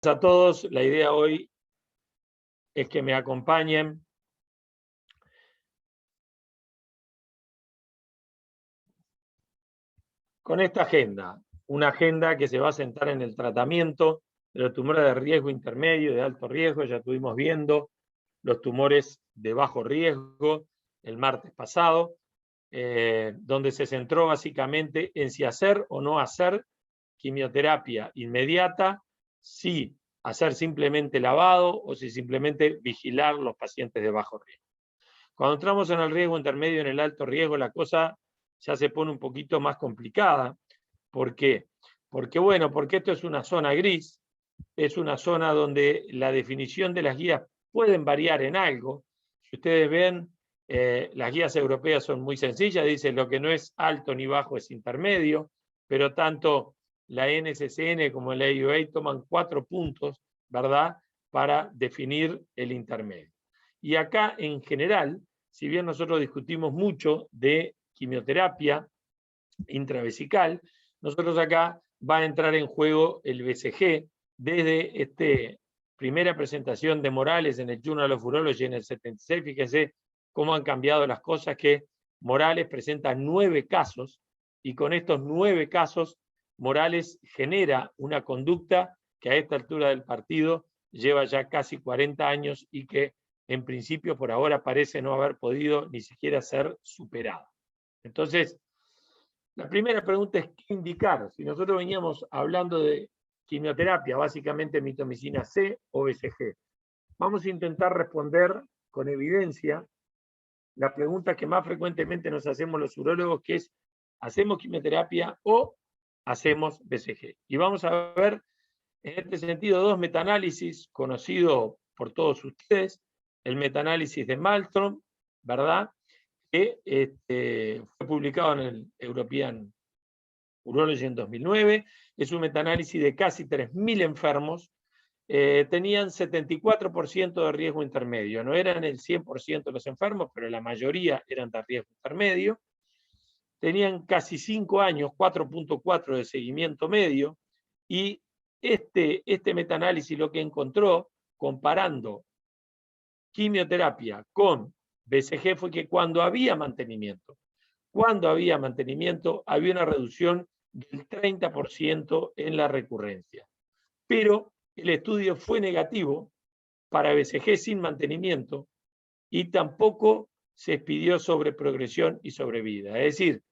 A todos, la idea hoy es que me acompañen con esta agenda, una agenda que se va a centrar en el tratamiento de los tumores de riesgo intermedio y de alto riesgo. Ya estuvimos viendo los tumores de bajo riesgo el martes pasado, donde se centró básicamente en si hacer o no hacer quimioterapia inmediata, si hacer simplemente lavado o si simplemente vigilar los pacientes de bajo riesgo. Cuando entramos en el riesgo intermedio, en el alto riesgo, la cosa ya se pone un poquito más complicada. ¿Por qué? Porque esto es una zona gris, es una zona donde la definición de las guías pueden variar en algo. Si ustedes ven, las guías europeas son muy sencillas, dicen lo que no es alto ni bajo es intermedio, pero tanto la NCCN como la AUA toman 4 puntos, ¿verdad?, para definir el intermedio. Y acá, en general, si bien nosotros discutimos mucho de quimioterapia intravesical, nosotros acá va a entrar en juego el BCG desde esta primera presentación de Morales en el Journal of Urology en el 76. Fíjense cómo han cambiado las cosas, que Morales presenta 9 casos y con estos 9 casos Morales genera una conducta que a esta altura del partido lleva ya casi 40 años y que en principio por ahora parece no haber podido ni siquiera ser superada. Entonces, la primera pregunta es ¿qué indicar? Si nosotros veníamos hablando de quimioterapia, básicamente mitomicina C o BCG, vamos a intentar responder con evidencia la pregunta que más frecuentemente nos hacemos los urólogos, que es ¿hacemos quimioterapia o hacemos BCG? Y vamos a ver en este sentido 2 metaanálisis conocidos por todos ustedes, el metaanálisis de Malmström, ¿verdad?, que fue publicado en el European Urology en 2009, es un metaanálisis de casi 3.000 enfermos, tenían 74% de riesgo intermedio, no eran el 100% de los enfermos, pero la mayoría eran de riesgo intermedio, tenían casi 5 años, 4.4 de seguimiento medio, y este metaanálisis lo que encontró, comparando quimioterapia con BCG, fue que cuando había mantenimiento, había una reducción del 30% en la recurrencia. Pero el estudio fue negativo para BCG sin mantenimiento y tampoco se expidió sobre progresión y sobrevida. Es decir,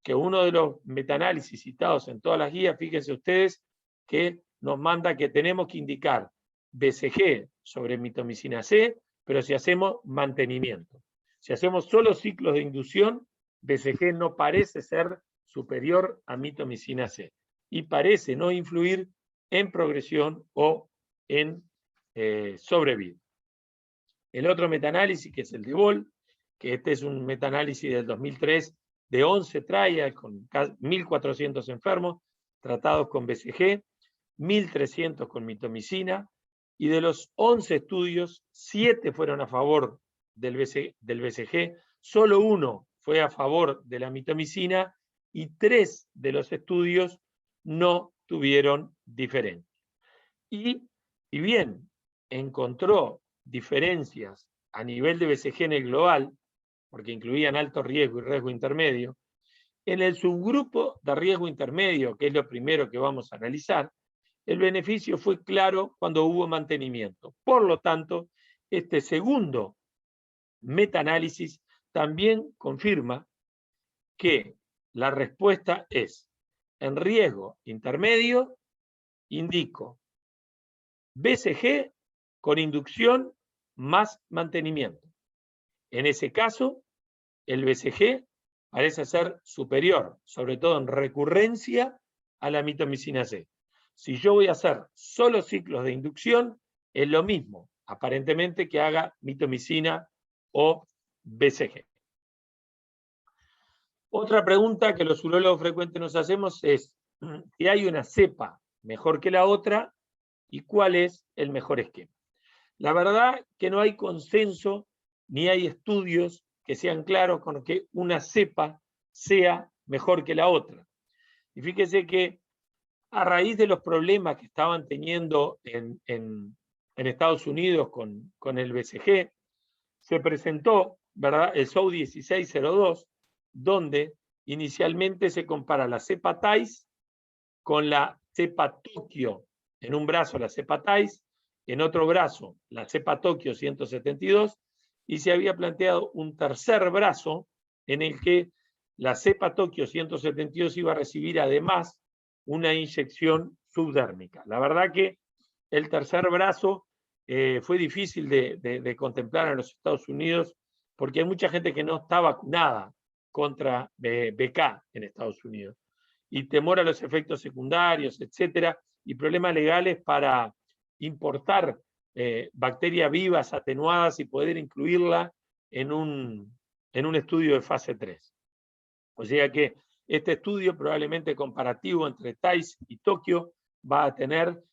que uno de los metaanálisis citados en todas las guías, fíjense ustedes, que nos manda que tenemos que indicar BCG sobre mitomicina C, pero si hacemos mantenimiento. Si hacemos solo ciclos de inducción, BCG no parece ser superior a mitomicina C y parece no influir en progresión o en sobrevida. El otro metaanálisis, que es el de Boll, que este es un metaanálisis del 2003 de 11 trials con 1.400 enfermos tratados con BCG, 1.300 con mitomicina, y de los 11 estudios, 7 fueron a favor del BCG, solo 1 fue a favor de la mitomicina y 3 de los estudios no tuvieron diferencia. Y si bien encontró diferencias a nivel de BCG en el global, porque incluían alto riesgo y riesgo intermedio, en el subgrupo de riesgo intermedio, que es lo primero que vamos a analizar, el beneficio fue claro cuando hubo mantenimiento. Por lo tanto, este segundo metaanálisis también confirma que la respuesta es en riesgo intermedio, indico BCG con inducción más mantenimiento. En ese caso, el BCG parece ser superior, sobre todo en recurrencia, a la mitomicina C. Si yo voy a hacer solo ciclos de inducción, es lo mismo, aparentemente, que haga mitomicina o BCG. Otra pregunta que los urólogos frecuentes nos hacemos es si hay una cepa mejor que la otra y cuál es el mejor esquema. La verdad que no hay consenso ni hay estudios que sean claros con que una cepa sea mejor que la otra. Y fíjese que a raíz de los problemas que estaban teniendo en Estados Unidos con el BCG, se presentó, ¿verdad?, el SOU 1602, donde inicialmente se compara la cepa TAIS con la cepa Tokio. En un brazo la cepa TAIS, en otro brazo la cepa Tokio 172, y se había planteado un tercer brazo en el que la cepa Tokio 172 iba a recibir además una inyección subdérmica. La verdad que el tercer brazo fue difícil de contemplar en los Estados Unidos porque hay mucha gente que no está vacunada contra BK en Estados Unidos. Y temor a los efectos secundarios, etcétera, y problemas legales para importar bacterias vivas atenuadas y poder incluirla en un estudio de fase 3. O sea que este estudio probablemente comparativo entre TAIS y Tokio va a tener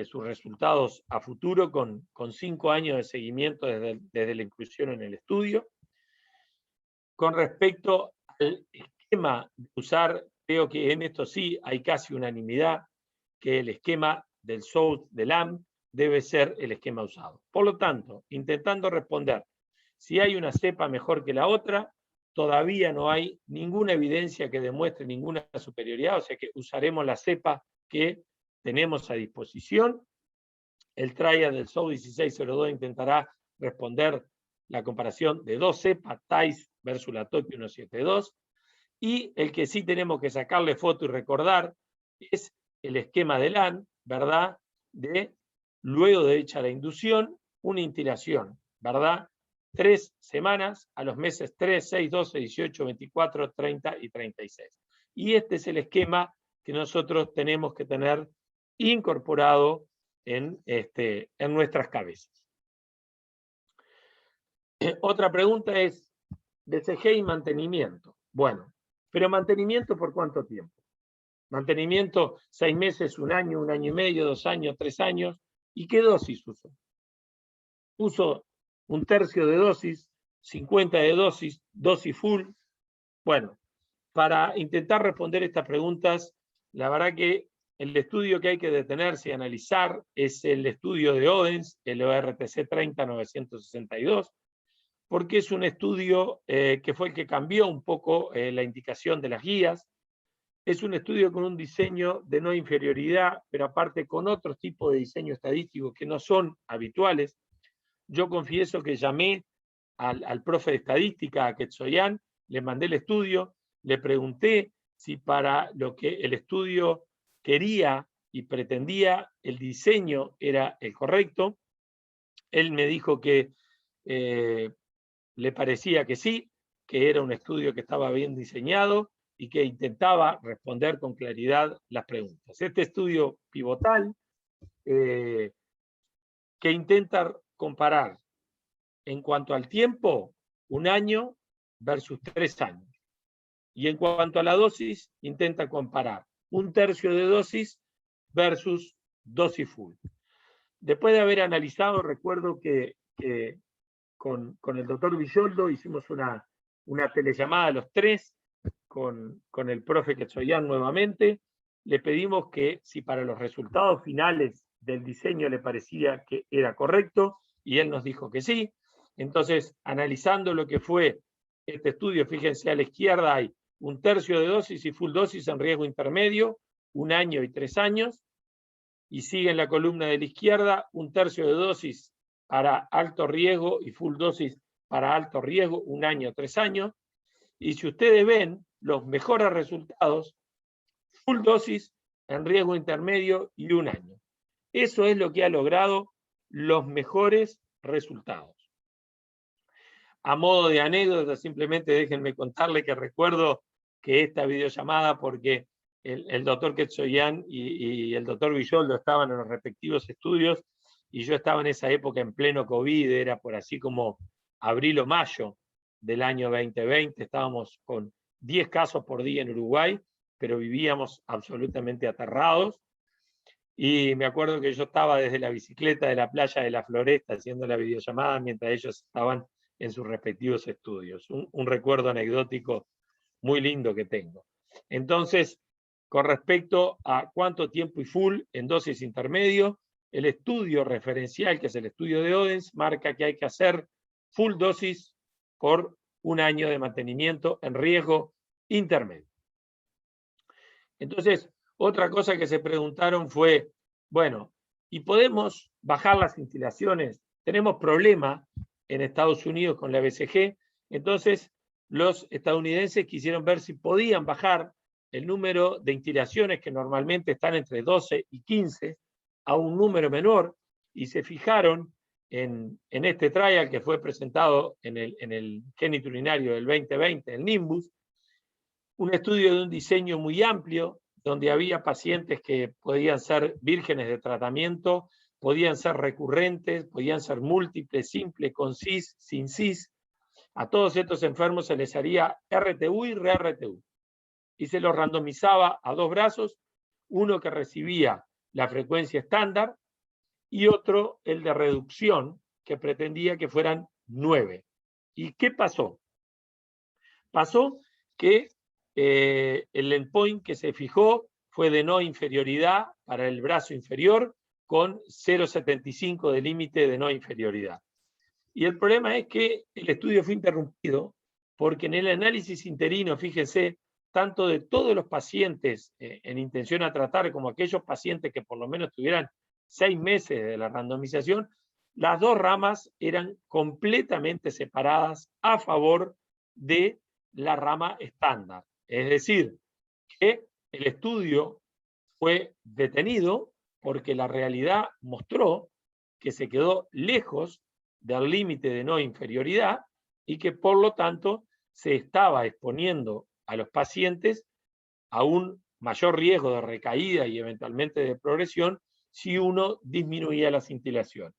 sus resultados a futuro con 5 años de seguimiento desde la inclusión en el estudio. Con respecto al esquema de usar, creo que en esto sí hay casi unanimidad, que el esquema del SOUT de LAM debe ser el esquema usado. Por lo tanto, intentando responder si hay una cepa mejor que la otra, todavía no hay ninguna evidencia que demuestre ninguna superioridad, o sea que usaremos la cepa que tenemos a disposición. El trial del SOU 1602 intentará responder la comparación de dos cepas, TAIS versus la Tokio 172, y el que sí tenemos que sacarle foto y recordar es el esquema de LAN, ¿verdad? De luego de hecha la inducción, una instilación, ¿verdad? 3 semanas a los meses 3, 6, 12, 18, 24, 30 y 36. Y este es el esquema que nosotros tenemos que tener incorporado en nuestras cabezas. Otra pregunta es BCG y mantenimiento. Bueno, pero mantenimiento ¿por cuánto tiempo? Mantenimiento 6 meses, 1 año y medio, 2 años, 3 años. ¿Y qué dosis uso? Uso 1/3 de dosis, 50 de dosis, dosis full. Bueno, para intentar responder estas preguntas, la verdad que el estudio que hay que detenerse y analizar es el estudio de Odense, el ORTC 30962, porque es un estudio que fue el que cambió un poco la indicación de las guías. Es un estudio con un diseño de no inferioridad, pero aparte con otros tipos de diseño estadístico que no son habituales. Yo confieso que llamé al profe de estadística, a Quetzoyan, le mandé el estudio, le pregunté si para lo que el estudio quería y pretendía el diseño era el correcto. Él me dijo que le parecía que sí, que era un estudio que estaba bien diseñado y que intentaba responder con claridad las preguntas. Este estudio pivotal que intenta comparar en cuanto al tiempo, 1 año versus 3 años. Y en cuanto a la dosis, intenta comparar 1/3 de dosis versus dosis full. Después de haber analizado, recuerdo que con el doctor Villoldo hicimos una telellamada a los 3 con el profe Quetzoyan nuevamente. Le pedimos que si para los resultados finales del diseño le parecía que era correcto, y él nos dijo que sí. Entonces, analizando lo que fue este estudio, fíjense a la izquierda hay 1/3 de dosis y full dosis en riesgo intermedio, 1 año y 3 años, y sigue en la columna de la izquierda 1/3 de dosis para alto riesgo y full dosis para alto riesgo, 1 año, 3 años. Y si ustedes ven los mejores resultados, full dosis en riesgo intermedio y 1 año. Eso es lo que ha logrado los mejores resultados. A modo de anécdota, simplemente déjenme contarle que recuerdo que esta videollamada, porque el doctor Quetzoyan y el doctor Villoldo estaban en los respectivos estudios, y yo estaba en esa época en pleno COVID, era por así como abril o mayo del año 2020, estábamos con 10 casos por día en Uruguay, pero vivíamos absolutamente aterrados. Y me acuerdo que yo estaba desde la bicicleta de la playa de la Floresta haciendo la videollamada mientras ellos estaban en sus respectivos estudios. Un recuerdo anecdótico muy lindo que tengo. Entonces, con respecto a cuánto tiempo y full en dosis intermedio. El estudio referencial, que es el estudio de Odense, marca que hay que hacer full dosis por un año de mantenimiento en riesgo intermedio. Entonces, otra cosa que se preguntaron fue, bueno, ¿y podemos bajar las instilaciones? Tenemos problema en Estados Unidos con la BCG, entonces los estadounidenses quisieron ver si podían bajar el número de instilaciones, que normalmente están entre 12 y 15, a un número menor, y se fijaron en este trial que fue presentado en el Genito Urinario del 2020, el NIMBUS, un estudio de un diseño muy amplio, donde había pacientes que podían ser vírgenes de tratamiento, podían ser recurrentes, podían ser múltiples, simples, con CIS, sin CIS. A todos estos enfermos se les haría RTU y re-RTU. Y se los randomizaba a dos brazos, uno que recibía la frecuencia estándar y otro, el de reducción, que pretendía que fueran 9. ¿Y qué pasó? Pasó que el endpoint que se fijó fue de no inferioridad para el brazo inferior, con 0,75 de límite de no inferioridad. Y el problema es que el estudio fue interrumpido porque en el análisis interino, fíjense, tanto de todos los pacientes en intención a tratar como aquellos pacientes que por lo menos tuvieran 6 meses de la randomización, las dos ramas eran completamente separadas a favor de la rama estándar. Es decir, que el estudio fue detenido porque la realidad mostró que se quedó lejos del límite de no inferioridad y que por lo tanto se estaba exponiendo a los pacientes a un mayor riesgo de recaída y eventualmente de progresión si uno disminuía la cintilación.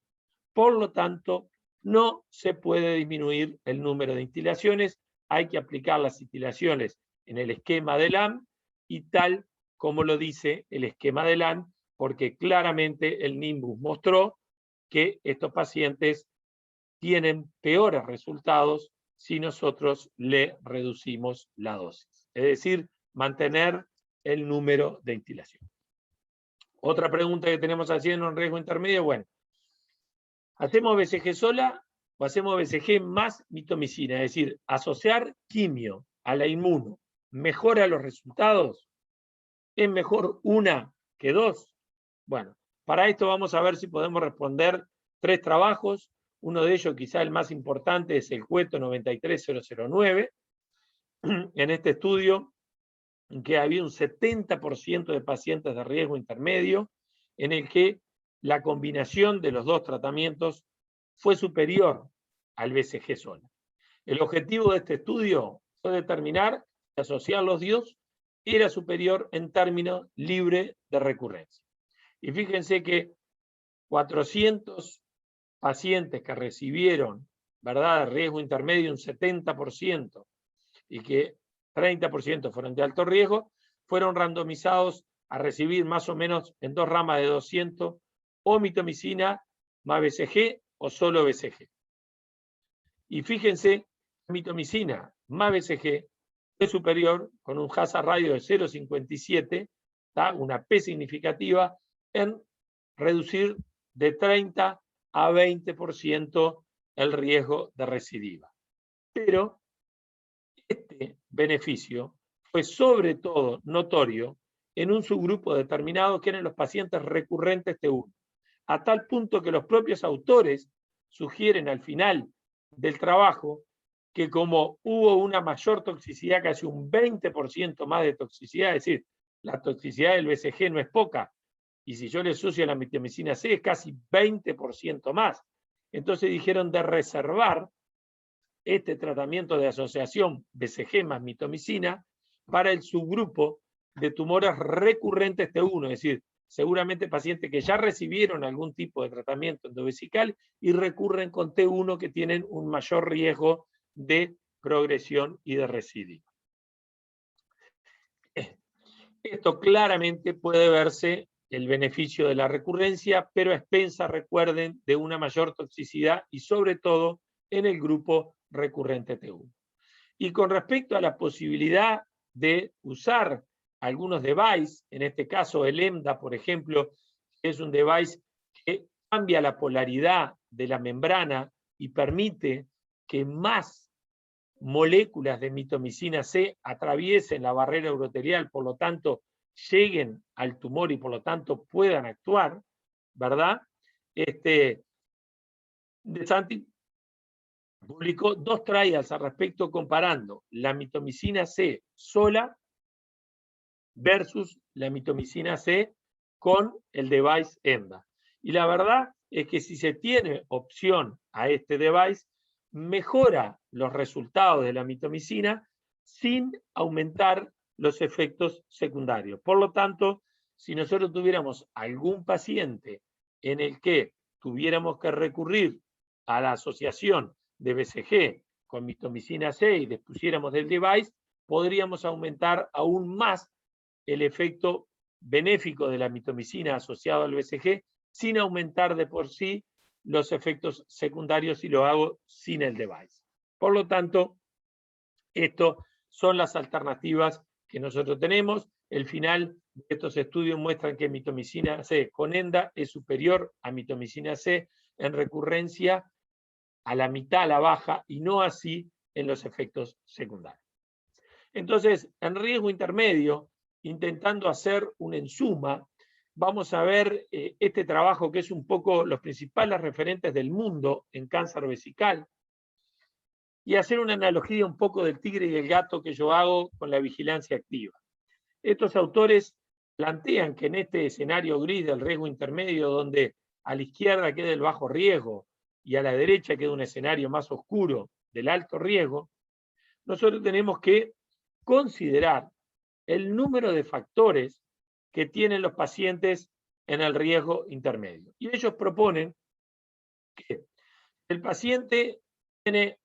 Por lo tanto, no se puede disminuir el número de instilaciones, hay que aplicar las instilaciones en el esquema de LAM y tal como lo dice el esquema de LAM, porque claramente el NIMBUS mostró que estos pacientes tienen peores resultados si nosotros le reducimos la dosis. Es decir, mantener el número de instilación. Otra pregunta que tenemos haciendo en riesgo intermedio, bueno, ¿hacemos BCG sola o hacemos BCG más mitomicina? Es decir, asociar quimio a la inmuno, ¿mejora los resultados? ¿Es mejor una que dos? Bueno, para esto vamos a ver si podemos responder 3 trabajos. Uno de ellos, quizá el más importante, es el Cueto 93009. En este estudio, en que había un 70% de pacientes de riesgo intermedio, en el que la combinación de los dos tratamientos fue superior al BCG solo. El objetivo de este estudio fue determinar si asociar los dos era superior en términos libre de recurrencia. Y fíjense que 400 pacientes que recibieron, ¿verdad?, de riesgo intermedio, un 70%, y que 30% fueron de alto riesgo, fueron randomizados a recibir más o menos en 2 ramas de 200 o mitomicina más BCG o solo BCG. Y fíjense, mitomicina más BCG es superior, con un hazard radio de 0,57, una P significativa, en reducir de 30 a 20% el riesgo de recidiva. Pero este beneficio fue sobre todo notorio en un subgrupo determinado que eran los pacientes recurrentes T1, a tal punto que los propios autores sugieren al final del trabajo que como hubo una mayor toxicidad, casi un 20% más de toxicidad, es decir, la toxicidad del BCG no es poca, y si yo le asocio la mitomicina C es casi 20% más. Entonces dijeron de reservar este tratamiento de asociación BCG más mitomicina para el subgrupo de tumores recurrentes T1, es decir, seguramente pacientes que ya recibieron algún tipo de tratamiento endovesical y recurren con T1 que tienen un mayor riesgo de progresión y de recidiva. Esto claramente puede verse el beneficio de la recurrencia, pero a expensas, recuerden, de una mayor toxicidad y sobre todo en el grupo recurrente T1. Y con respecto a la posibilidad de usar algunos devices, en este caso el EMDA, por ejemplo, que es un device que cambia la polaridad de la membrana y permite que más moléculas de mitomicina C atraviesen la barrera urotelial, por lo tanto lleguen al tumor y por lo tanto puedan actuar, ¿verdad? De Santi publicó 2 trials al respecto comparando la mitomicina C sola versus la mitomicina C con el device EMDA. Y la verdad es que si se tiene opción a este device, mejora los resultados de la mitomicina sin aumentar los efectos secundarios. Por lo tanto, si nosotros tuviéramos algún paciente en el que tuviéramos que recurrir a la asociación de BCG con mitomicina C y dispusiéramos del device, podríamos aumentar aún más el efecto benéfico de la mitomicina asociado al BCG sin aumentar de por sí los efectos secundarios si lo hago sin el device. Por lo tanto, estas son las alternativas que nosotros tenemos. El final de estos estudios muestran que mitomicina C con EMDA es superior a mitomicina C en recurrencia a la mitad a la baja y no así en los efectos secundarios. Entonces, en riesgo intermedio, intentando hacer un ensuma, vamos a ver este trabajo que es un poco los principales referentes del mundo en cáncer vesical y hacer una analogía un poco del tigre y el gato que yo hago con la vigilancia activa. Estos autores plantean que en este escenario gris del riesgo intermedio, donde a la izquierda queda el bajo riesgo y a la derecha queda un escenario más oscuro del alto riesgo, nosotros tenemos que considerar el número de factores que tienen los pacientes en el riesgo intermedio. Y ellos proponen que el paciente tiene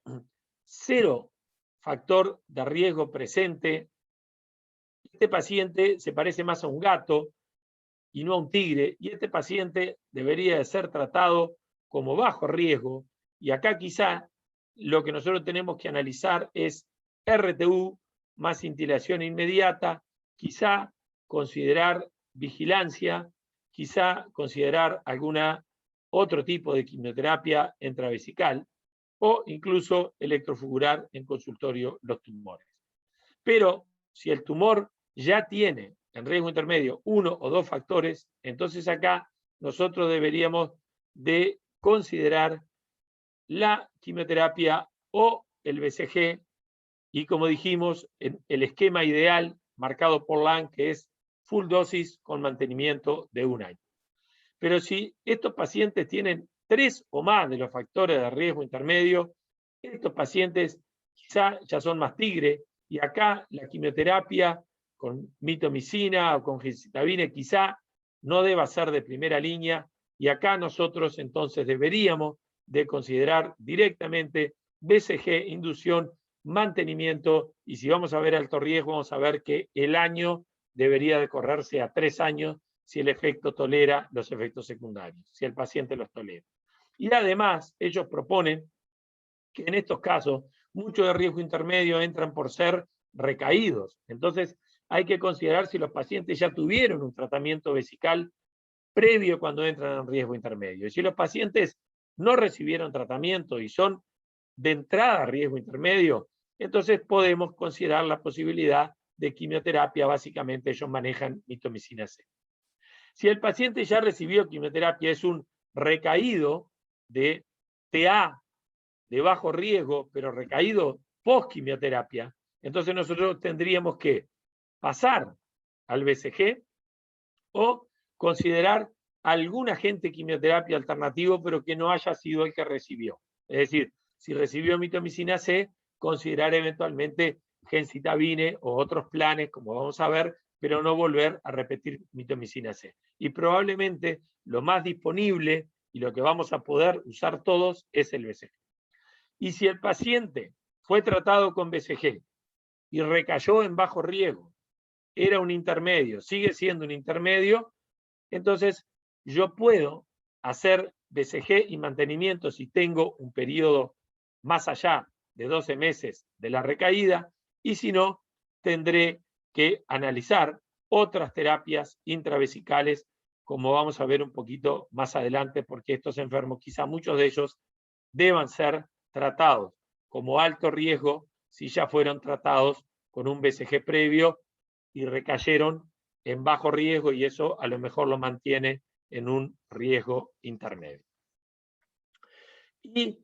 0 factor de riesgo presente. Este paciente se parece más a un gato y no a un tigre, y este paciente debería de ser tratado como bajo riesgo, y acá quizá lo que nosotros tenemos que analizar es RTU más cintilación inmediata, quizá considerar vigilancia, quizá considerar alguna otro tipo de quimioterapia intravesical o incluso electrofugurar en consultorio los tumores. Pero si el tumor ya tiene en riesgo intermedio 1 o 2 factores, entonces acá nosotros deberíamos de considerar la quimioterapia o el BCG y, como dijimos, el esquema ideal marcado por Lang, que es full dosis con mantenimiento de 1 año. Pero si estos pacientes tienen 3 o más de los factores de riesgo intermedio, estos pacientes quizá ya son más tigre, y acá la quimioterapia con mitomicina o con gemcitabina quizá no deba ser de primera línea, y acá nosotros entonces deberíamos de considerar directamente BCG, inducción, mantenimiento, y si vamos a ver alto riesgo, vamos a ver que el año debería de correrse a 3 años si el efecto tolera los efectos secundarios, si el paciente los tolera. Y además, ellos proponen que en estos casos, muchos de riesgo intermedio entran por ser recaídos. Entonces, hay que considerar si los pacientes ya tuvieron un tratamiento vesical previo cuando entran en riesgo intermedio. Y si los pacientes no recibieron tratamiento y son de entrada a riesgo intermedio, entonces podemos considerar la posibilidad de quimioterapia. Básicamente ellos manejan mitomicina C. Si el paciente ya recibió quimioterapia, es un recaído de TA de bajo riesgo, pero recaído post quimioterapia, entonces nosotros tendríamos que pasar al BCG o considerar algún agente quimioterapia alternativo, pero que no haya sido el que recibió. Es decir, si recibió mitomicina C, considerar eventualmente gemcitabine o otros planes, como vamos a ver, pero no volver a repetir mitomicina C. Y probablemente lo más disponible y lo que vamos a poder usar todos es el BCG. Y si el paciente fue tratado con BCG y recayó en bajo riesgo, era un intermedio, sigue siendo un intermedio, entonces yo puedo hacer BCG y mantenimiento si tengo un periodo más allá de 12 meses de la recaída, y si no, tendré que analizar otras terapias intravesicales, como vamos a ver un poquito más adelante, porque estos enfermos, quizá muchos de ellos, deban ser tratados como alto riesgo si ya fueron tratados con un BCG previo y recayeron en bajo riesgo, y eso a lo mejor lo mantiene en un riesgo intermedio. Y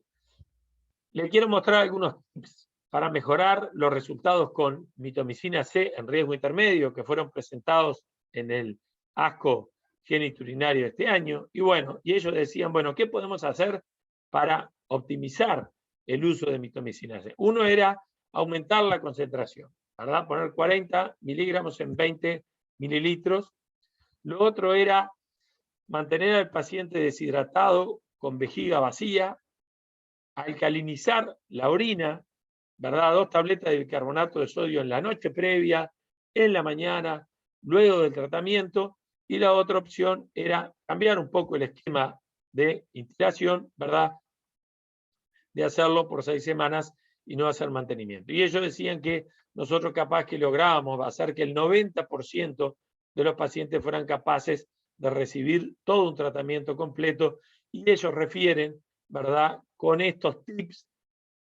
le quiero mostrar algunos tips para mejorar los resultados con mitomicina C en riesgo intermedio, que fueron presentados en el ASCO genitourinario de este año. Y bueno, y ellos decían, bueno, ¿qué podemos hacer para optimizar el uso de mitomicina C? Uno era aumentar la concentración, ¿verdad? Poner 40 miligramos en 20 mililitros. Lo otro era mantener al paciente deshidratado con vejiga vacía, alcalinizar la orina, ¿verdad? 2 tabletas de bicarbonato de sodio en la noche previa, en la mañana, luego del tratamiento. Y la otra opción era cambiar un poco el esquema de instilación, ¿verdad? De hacerlo por 6 semanas y no hacer mantenimiento. Y ellos decían que nosotros capaz que lográbamos hacer que el 90% de los pacientes fueran capaces de recibir todo un tratamiento completo, y ellos refieren, ¿verdad?, con estos tips,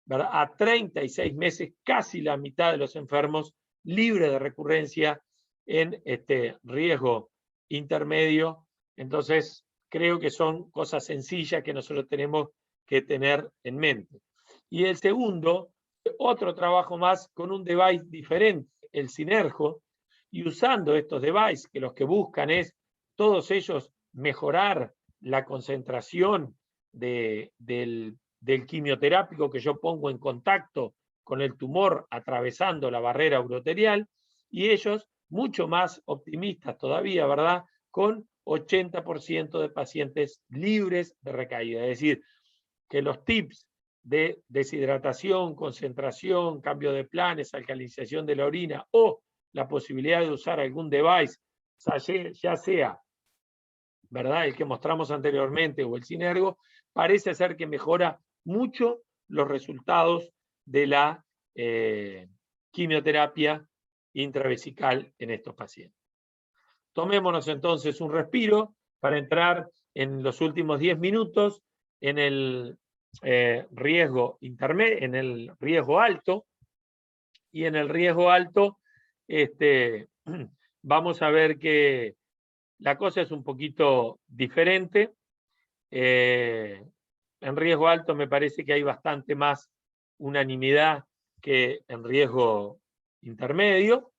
¿verdad?, a 36 meses, casi la mitad de los enfermos libres de recurrencia en este riesgo intermedio. Entonces, creo que son cosas sencillas que nosotros tenemos que tener en mente. Y el segundo, otro trabajo más con un device diferente, el Sinergo, y usando estos devices que los que buscan es todos ellos mejorar la concentración del quimioterápico que yo pongo en contacto con el tumor atravesando la barrera uroterial, y ellos mucho más optimistas todavía, ¿verdad?, con 80% de pacientes libres de recaída. Es decir, que los tips de deshidratación, concentración, cambio de planes, alcalinización de la orina o la posibilidad de usar algún device, ya sea, ¿verdad?, el que mostramos anteriormente o el Sinergo, parece ser que mejora mucho los resultados de la quimioterapia intravesical en estos pacientes. Tomémonos entonces un respiro para entrar en los últimos 10 minutos en el riesgo intermedio, en el riesgo alto. Y en el riesgo alto vamos a ver que la cosa es un poquito diferente. En riesgo alto me parece que hay bastante más unanimidad que en riesgo intermedio.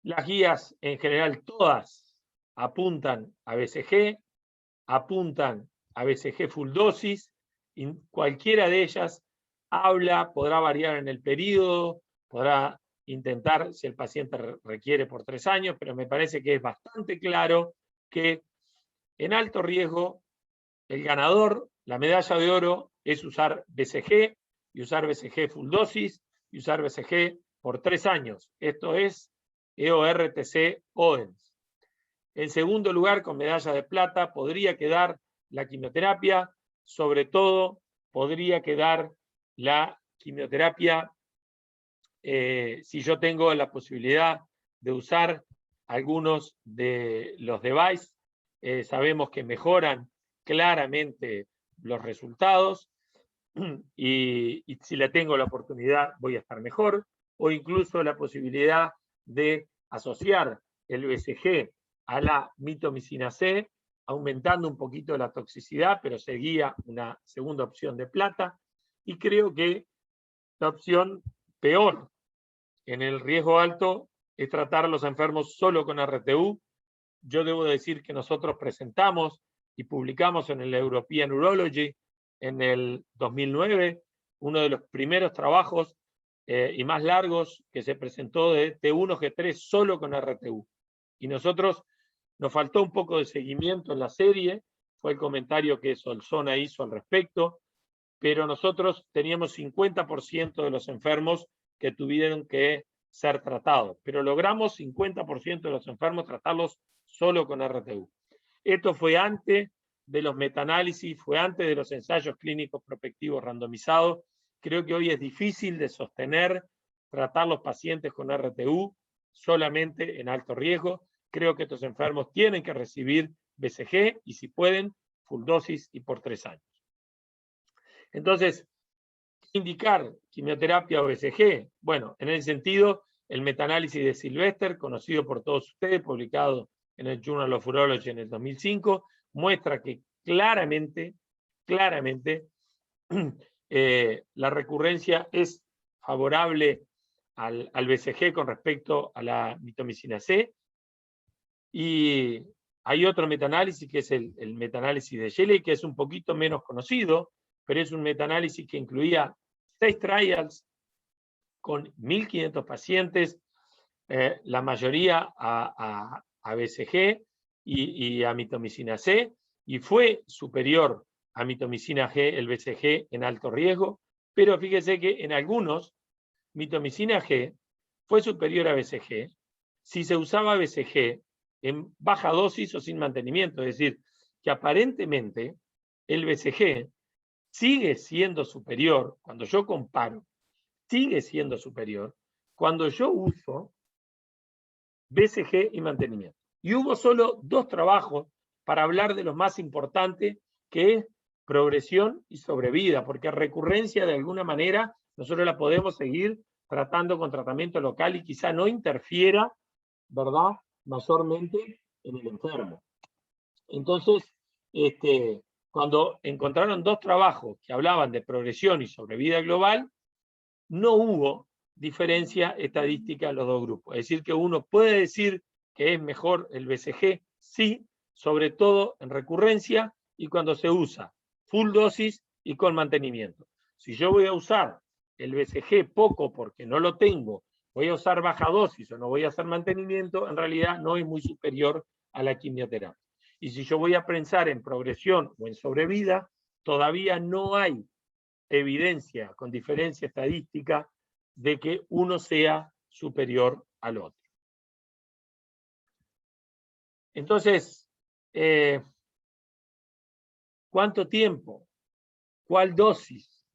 Las guías en general todas apuntan a BCG, apuntan a BCG full dosis, y cualquiera de ellas podrá variar en el periodo, podrá intentar si el paciente requiere por 3 años, pero me parece que es bastante claro que en alto riesgo el ganador, la medalla de oro, es usar BCG, y usar BCG full dosis, y usar BCG por 3 años. Esto es EORTC-ODENS. En segundo lugar, con medalla de plata, podría quedar la quimioterapia, sobre todo podría quedar la quimioterapia si yo tengo la posibilidad de usar algunos de los devices. Sabemos que mejoran claramente los resultados, y si la tengo la oportunidad voy a estar mejor, o incluso la posibilidad de asociar el BCG a la mitomicina C, aumentando un poquito la toxicidad, pero seguía una segunda opción de plata. Y creo que la opción peor en el riesgo alto es tratar a los enfermos solo con RTU. Yo debo decir que nosotros presentamos y publicamos en el European Urology en el 2009 uno de los primeros trabajos y más largos que se presentó de T1, G3 solo con RTU. Y nosotros nos faltó un poco de seguimiento en la serie, fue el comentario que Solsona hizo al respecto, pero nosotros teníamos 50% de los enfermos que tuvieron que ser tratados, pero logramos 50% de los enfermos tratarlos solo con RTU. Esto fue antes de los metaanálisis, fue antes de los ensayos clínicos prospectivos randomizados. Creo que hoy es difícil de sostener tratar los pacientes con RTU solamente en alto riesgo. Creo que estos enfermos tienen que recibir BCG y si pueden, full dosis y por 3 años. Entonces, indicar quimioterapia o BCG. Bueno, en ese sentido, el metaanálisis de Sylvester, conocido por todos ustedes, publicado en el Journal of Urology en el 2005, muestra que claramente, la recurrencia es favorable al BCG con respecto a la mitomicina C. Y hay otro metaanálisis que es el metaanálisis de Shelley, que es un poquito menos conocido, pero es un metaanálisis que incluía 6 trials con 1.500 pacientes, la mayoría a BCG y a mitomicina C, y fue superior a mitomicina G el BCG en alto riesgo, pero fíjese que en algunos mitomicina G fue superior a BCG si se usaba BCG en baja dosis o sin mantenimiento, es decir, que aparentemente el BCG sigue siendo superior, cuando yo comparo, sigue siendo superior cuando yo uso BCG y mantenimiento. Y hubo solo 2 trabajos para hablar de lo más importante, que es progresión y sobrevida, porque recurrencia de alguna manera nosotros la podemos seguir tratando con tratamiento local y quizá no interfiera, ¿verdad?, mayormente en el enfermo. Entonces, cuando encontraron 2 trabajos que hablaban de progresión y sobrevida global, no hubo diferencia estadística en los 2 grupos. Es decir, que uno puede decir que es mejor el BCG, sí, sobre todo en recurrencia y cuando se usa full dosis y con mantenimiento. Si yo voy a usar el BCG poco porque no lo tengo, voy a usar baja dosis o no voy a hacer mantenimiento, en realidad no es muy superior a la quimioterapia. Y si yo voy a pensar en progresión o en sobrevida, todavía no hay evidencia con diferencia estadística de que uno sea superior al otro. Entonces, ¿cuánto tiempo? ¿Cuál dosis?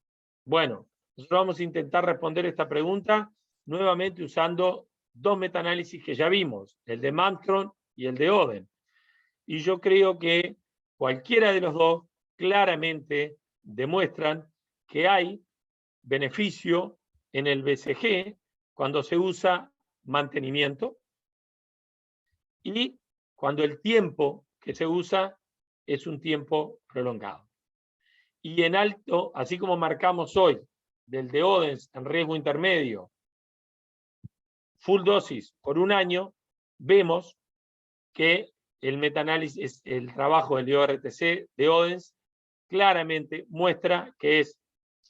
Bueno, nosotros vamos a intentar responder esta pregunta nuevamente usando 2 metaanálisis que ya vimos, el de Mantron y el de Oden. Y yo creo que cualquiera de los 2 claramente demuestran que hay beneficio en el BCG cuando se usa mantenimiento y cuando el tiempo que se usa es un tiempo prolongado. Y en alto, así como marcamos hoy del de Odense en riesgo intermedio, full dosis por 1 año, vemos que el metaanálisis, el trabajo del IORTC de Odense, claramente muestra que es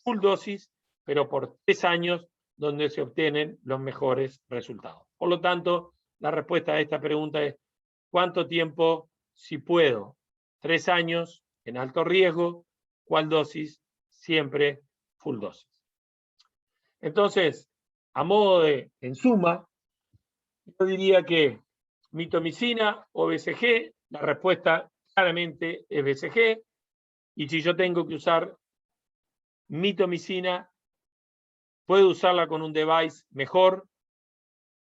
full dosis, pero por 3 años, donde se obtienen los mejores resultados. Por lo tanto, la respuesta a esta pregunta es: ¿cuánto tiempo? Si puedo, 3 años en alto riesgo. ¿Cuál dosis? Siempre full dosis. Entonces, a modo de, en suma, yo diría que mitomicina o BCG, la respuesta claramente es BCG, y si yo tengo que usar mitomicina, puedo usarla con un device mejor,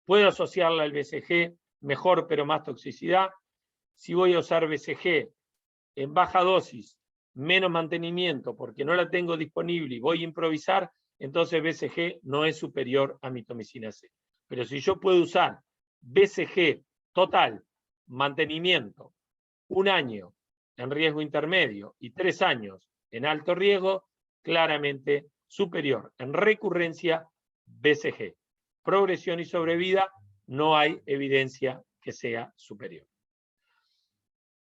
puedo asociarla al BCG mejor pero más toxicidad. Si voy a usar BCG en baja dosis, menos mantenimiento porque no la tengo disponible y voy a improvisar, entonces BCG no es superior a mitomicina C. Pero si yo puedo usar BCG total, mantenimiento, 1 año en riesgo intermedio y 3 años en alto riesgo, claramente superior en recurrencia BCG. Progresión y sobrevida, no hay evidencia que sea superior.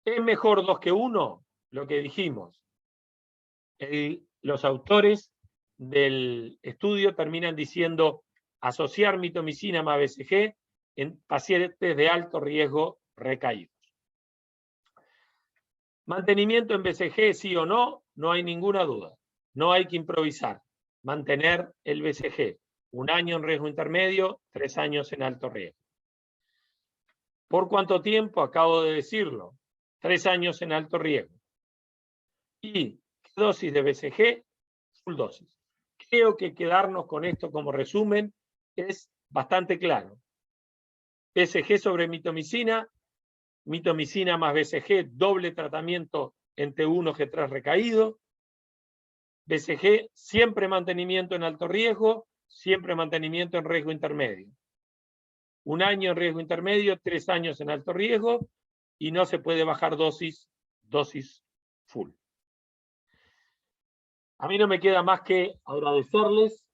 ¿Es mejor 2 que 1? Lo que dijimos. Los autores del estudio terminan diciendo asociar mitomicina más BCG en pacientes de alto riesgo recaídos. Mantenimiento en BCG, sí o no, no hay ninguna duda. No hay que improvisar. Mantener el BCG. 1 año en riesgo intermedio, 3 años en alto riesgo. ¿Por cuánto tiempo? Acabo de decirlo. 3 años en alto riesgo. ¿Y qué dosis de BCG? Full dosis. Creo que quedarnos con esto como resumen es bastante claro. BCG sobre mitomicina, mitomicina más BCG, doble tratamiento en T1, G3 recaído. BCG, siempre mantenimiento en alto riesgo, siempre mantenimiento en riesgo intermedio. 1 año en riesgo intermedio, 3 años en alto riesgo, y no se puede bajar dosis full. A mí no me queda más que agradecerles,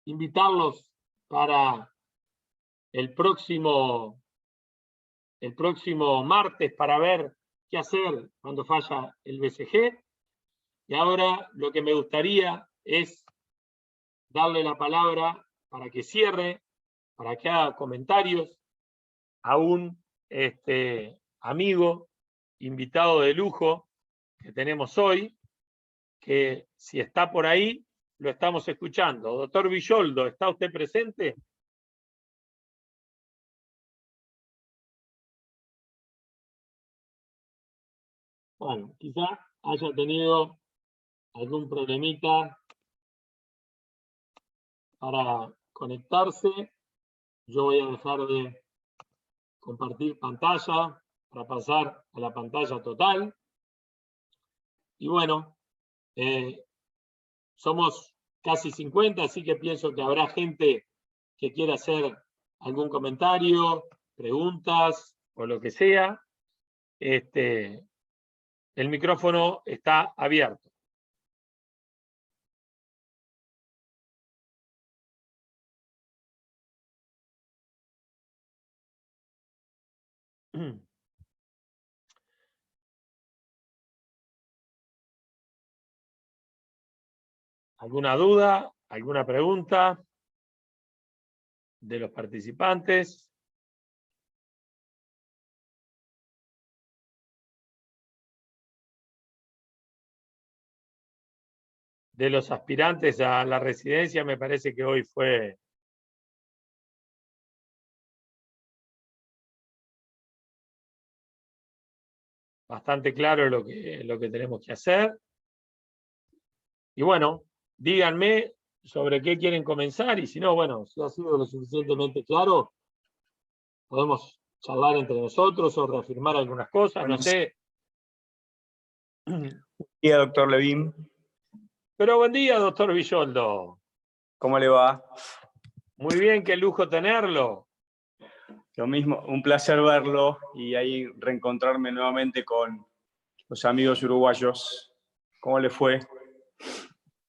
invitarlos para el próximo martes para ver qué hacer cuando falla el BCG. Y ahora lo que me gustaría es darle la palabra para que cierre, para que haga comentarios a un amigo, invitado de lujo que tenemos hoy, que si está por ahí, lo estamos escuchando. Doctor Villoldo, ¿está usted presente? Bueno, quizá haya tenido algún problemita para conectarse. Yo voy a dejar de compartir pantalla para pasar a la pantalla total. Y bueno, somos casi 50, así que pienso que habrá gente que quiera hacer algún comentario, preguntas o lo que sea. El micrófono está abierto. ¿Alguna duda? ¿Alguna pregunta de los participantes? De los aspirantes a la residencia, me parece que hoy fue bastante claro lo que tenemos que hacer. Y bueno, díganme sobre qué quieren comenzar, y si no, bueno, si ha sido lo suficientemente claro, podemos charlar entre nosotros o reafirmar algunas cosas, bueno, no sé. Buen día, doctor Levin. Pero buen día, doctor Villoldo. ¿Cómo le va? Muy bien, qué lujo tenerlo. Lo mismo, un placer verlo y ahí reencontrarme nuevamente con los amigos uruguayos. ¿Cómo le fue?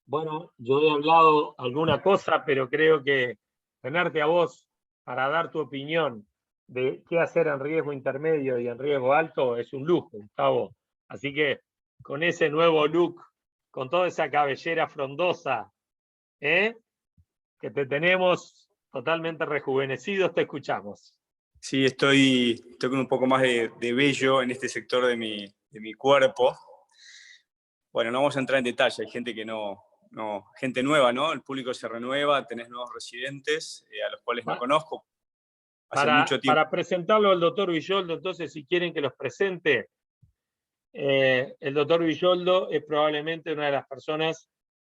Bueno, yo he hablado alguna cosa, pero creo que tenerte a vos para dar tu opinión de qué hacer en riesgo intermedio y en riesgo alto es un lujo, Gustavo. Así que con ese nuevo look, con toda esa cabellera frondosa, que te tenemos totalmente rejuvenecidos, te escuchamos. Sí, estoy con un poco más de vello en este sector de mi cuerpo. Bueno, no vamos a entrar en detalle, hay gente que no, gente nueva, ¿no? El público se renueva, tenés nuevos residentes a los cuales no conozco. Hace mucho tiempo. Para presentarlo al doctor Villoldo, entonces, si quieren que los presente, el doctor Villoldo es probablemente una de las personas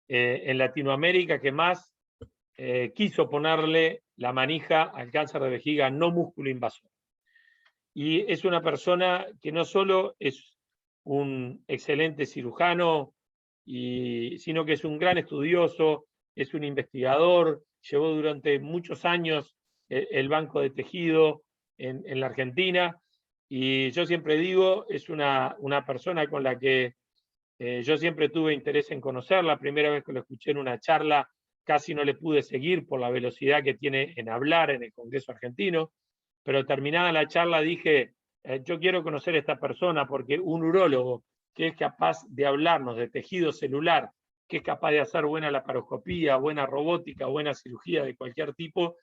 en Latinoamérica que más quiso ponerle la manija al cáncer de vejiga no músculo invasor. Y es una persona que no solo es un excelente cirujano, sino que es un gran estudioso, es un investigador, llevó durante muchos años el banco de tejido en la Argentina, y yo siempre digo, es una persona con la que yo siempre tuve interés en conocer. La primera vez que lo escuché en una charla casi no le pude seguir por la velocidad que tiene en hablar en el Congreso argentino, pero terminada la charla dije, yo quiero conocer a esta persona porque un urólogo que es capaz de hablarnos de tejido celular, que es capaz de hacer buena laparoscopía, buena robótica, buena cirugía de cualquier tipo,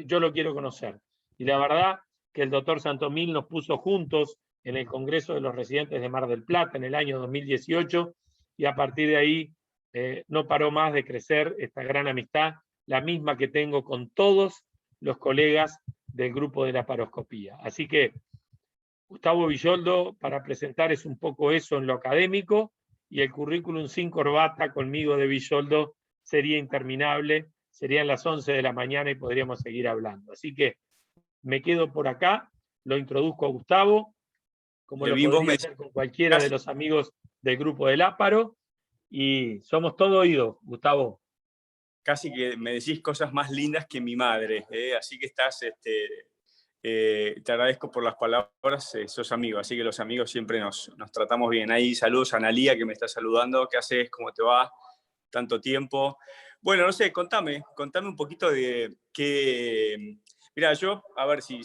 yo lo quiero conocer. Y la verdad que el doctor Santomil nos puso juntos en el Congreso de los Residentes de Mar del Plata en el año 2018, y a partir de ahí no paró más de crecer esta gran amistad, la misma que tengo con todos los colegas del grupo de laparoscopía. Así que Gustavo Villoldo, para presentar, es un poco eso en lo académico, y el currículum sin corbata conmigo de Villoldo sería interminable, serían las 11 de la mañana y podríamos seguir hablando. Así que me quedo por acá, lo introduzco a Gustavo, como lo Levin, vos podría me hacer con cualquiera de los amigos del grupo del Áparo, y somos todo oídos, Gustavo. casi que me decís cosas más lindas que mi madre, así que estás, te agradezco por las palabras, sos amigo, así que los amigos siempre nos tratamos bien. Ahí saludos a Analía que me está saludando, ¿qué haces? ¿Cómo te va? Tanto tiempo. Bueno, no sé, contame un poquito de qué... Mira, yo, a ver si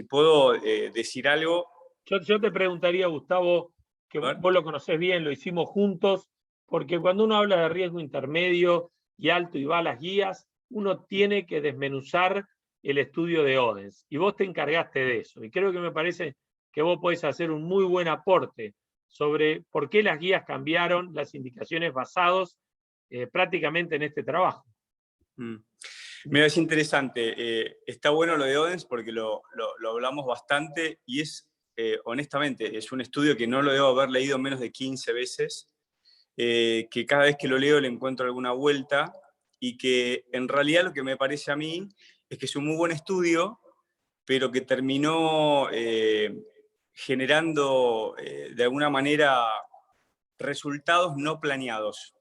puedo decir algo. Yo te preguntaría, Gustavo, que vos lo conocés bien, lo hicimos juntos, porque cuando uno habla de riesgo intermedio y alto y va a las guías, uno tiene que desmenuzar el estudio de Odense. Y vos te encargaste de eso. Y creo que me parece que vos podés hacer un muy buen aporte sobre por qué las guías cambiaron las indicaciones basados prácticamente en este trabajo. Mira, es interesante. Está bueno lo de Odense porque lo hablamos bastante y es, honestamente, es un estudio que no lo debo haber leído menos de 15 veces, que cada vez que lo leo le encuentro alguna vuelta y que en realidad lo que me parece a mí es que es un muy buen estudio, pero que terminó generando de alguna manera resultados no planeados.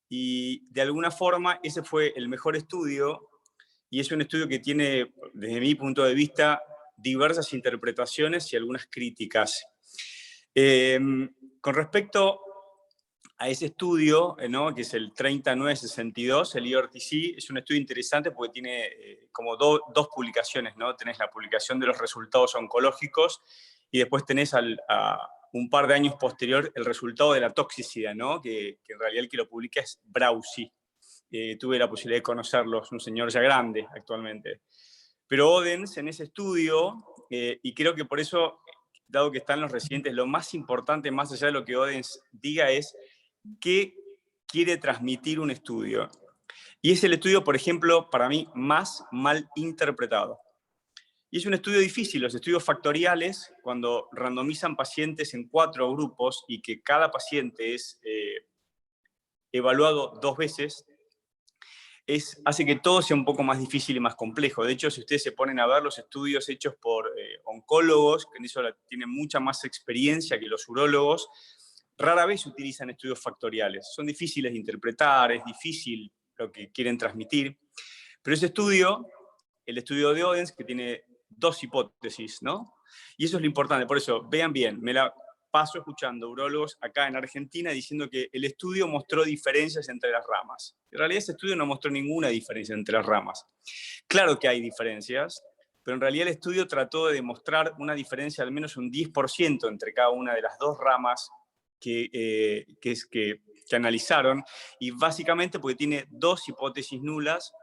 Y de alguna forma ese fue el mejor estudio y es un estudio que tiene, desde mi punto de vista, diversas interpretaciones y algunas críticas. Con respecto a ese estudio, ¿no? Que es el 3962, el EORTC, es un estudio interesante porque tiene como dos publicaciones, ¿no? Tenés la publicación de los resultados oncológicos y después tenés a un par de años posterior el resultado de la toxicidad, ¿no? Que en realidad el que lo publica es Brausi. Tuve la posibilidad de conocerlo, es un señor ya grande actualmente. Pero Odense en ese estudio, y creo que por eso, dado que están los residentes, lo más importante, más allá de lo que Odense diga, es qué quiere transmitir un estudio. Y es el estudio, por ejemplo, para mí, más mal interpretado. Y es un estudio difícil. Los estudios factoriales, cuando randomizan pacientes en 4 grupos y que cada paciente es evaluado 2 veces, hace que todo sea un poco más difícil y más complejo. De hecho, si ustedes se ponen a ver los estudios hechos por oncólogos, que en eso tienen mucha más experiencia que los urólogos, rara vez utilizan estudios factoriales. Son difíciles de interpretar, es difícil lo que quieren transmitir. Pero ese estudio, el estudio de Odense, que tiene 2 hipótesis, ¿no? Y eso es lo importante. Por eso, vean bien, me la paso escuchando urólogos acá en Argentina diciendo que el estudio mostró diferencias entre las ramas. En realidad ese estudio no mostró ninguna diferencia entre las ramas. Claro que hay diferencias, pero en realidad el estudio trató de demostrar una diferencia de al menos un 10% entre cada una de las 2 ramas que analizaron, y básicamente porque tiene 2 hipótesis nulas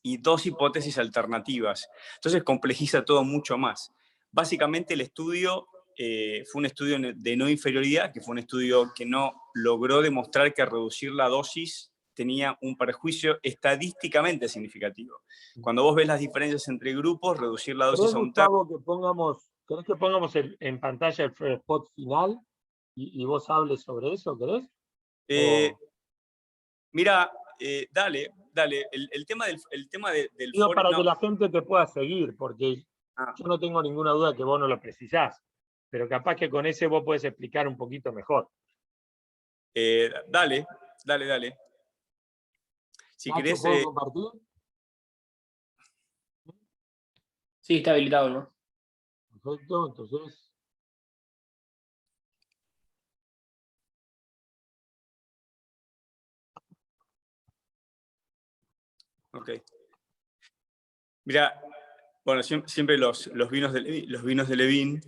y 2 hipótesis alternativas. Entonces complejiza todo mucho más. Básicamente el estudio fue un estudio de no inferioridad, que fue un estudio que no logró demostrar que reducir la dosis tenía un perjuicio estadísticamente significativo. Cuando vos ves las diferencias entre grupos, reducir la dosis a un tercio... ¿Querés que pongamos en pantalla el spot final y vos hables sobre eso, querés? Mira, dale. El tema del No, foro... para que la gente te pueda seguir, porque yo no tengo ninguna duda que vos no lo precisás, pero capaz que con ese vos podés explicar un poquito mejor. Dale. Si Nacho, querés... ¿puedo compartir? Sí, está habilitado, ¿no? Perfecto, entonces... Ok. Mira, bueno, siempre los vinos de Levin.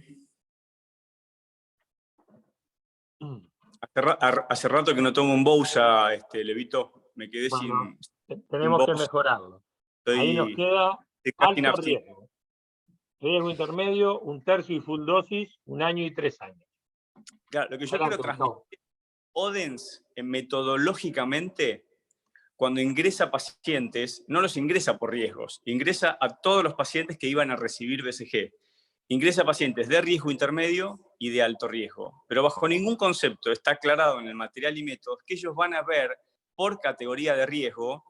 Hace rato que no tomo un Bousa, Levito, me quedé bueno, sin tenemos que Bousa. mejorarlo. Ahí nos queda alto riesgo. Riesgo intermedio, 1/3 y full dosis, 1 año y 3 años. Claro, lo que yo quiero transmitir, Odense, metodológicamente, cuando ingresa pacientes, no los ingresa por riesgos, ingresa a todos los pacientes que iban a recibir BCG. Ingresa pacientes de riesgo intermedio y de alto riesgo, pero bajo ningún concepto está aclarado en el material y métodos que ellos van a ver por categoría de riesgo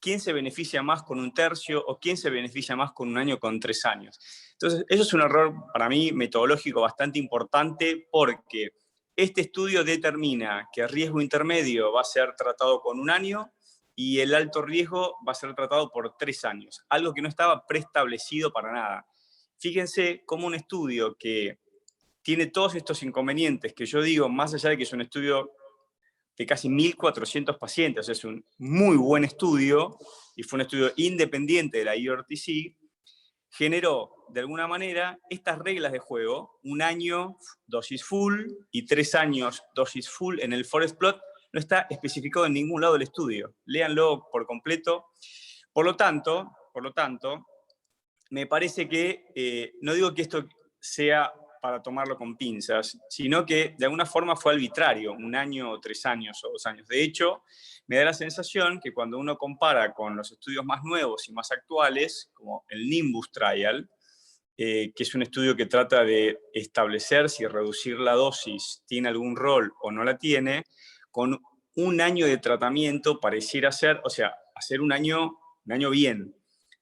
quién se beneficia más con un tercio o quién se beneficia más con un año con 3 años. Entonces, eso es un error para mí metodológico bastante importante porque este estudio determina que el riesgo intermedio va a ser tratado con un año y el alto riesgo va a ser tratado por 3 años, algo que no estaba preestablecido para nada. Fíjense cómo un estudio que tiene todos estos inconvenientes que yo digo, más allá de que es un estudio de casi 1.400 pacientes, o sea, es un muy buen estudio, y fue un estudio independiente de la EORTC, generó, de alguna manera, estas reglas de juego, un año dosis full y 3 años dosis full en el forest plot, no está especificado en ningún lado del estudio. Léanlo por completo. Por lo tanto, me parece que, no digo que esto sea para tomarlo con pinzas, sino que de alguna forma fue arbitrario, 1 año, 3 años o 2 años. De hecho, me da la sensación que cuando uno compara con los estudios más nuevos y más actuales, como el Nimbus Trial, que es un estudio que trata de establecer si reducir la dosis tiene algún rol o no la tiene, con 1 año de tratamiento pareciera ser, o sea, hacer un año bien.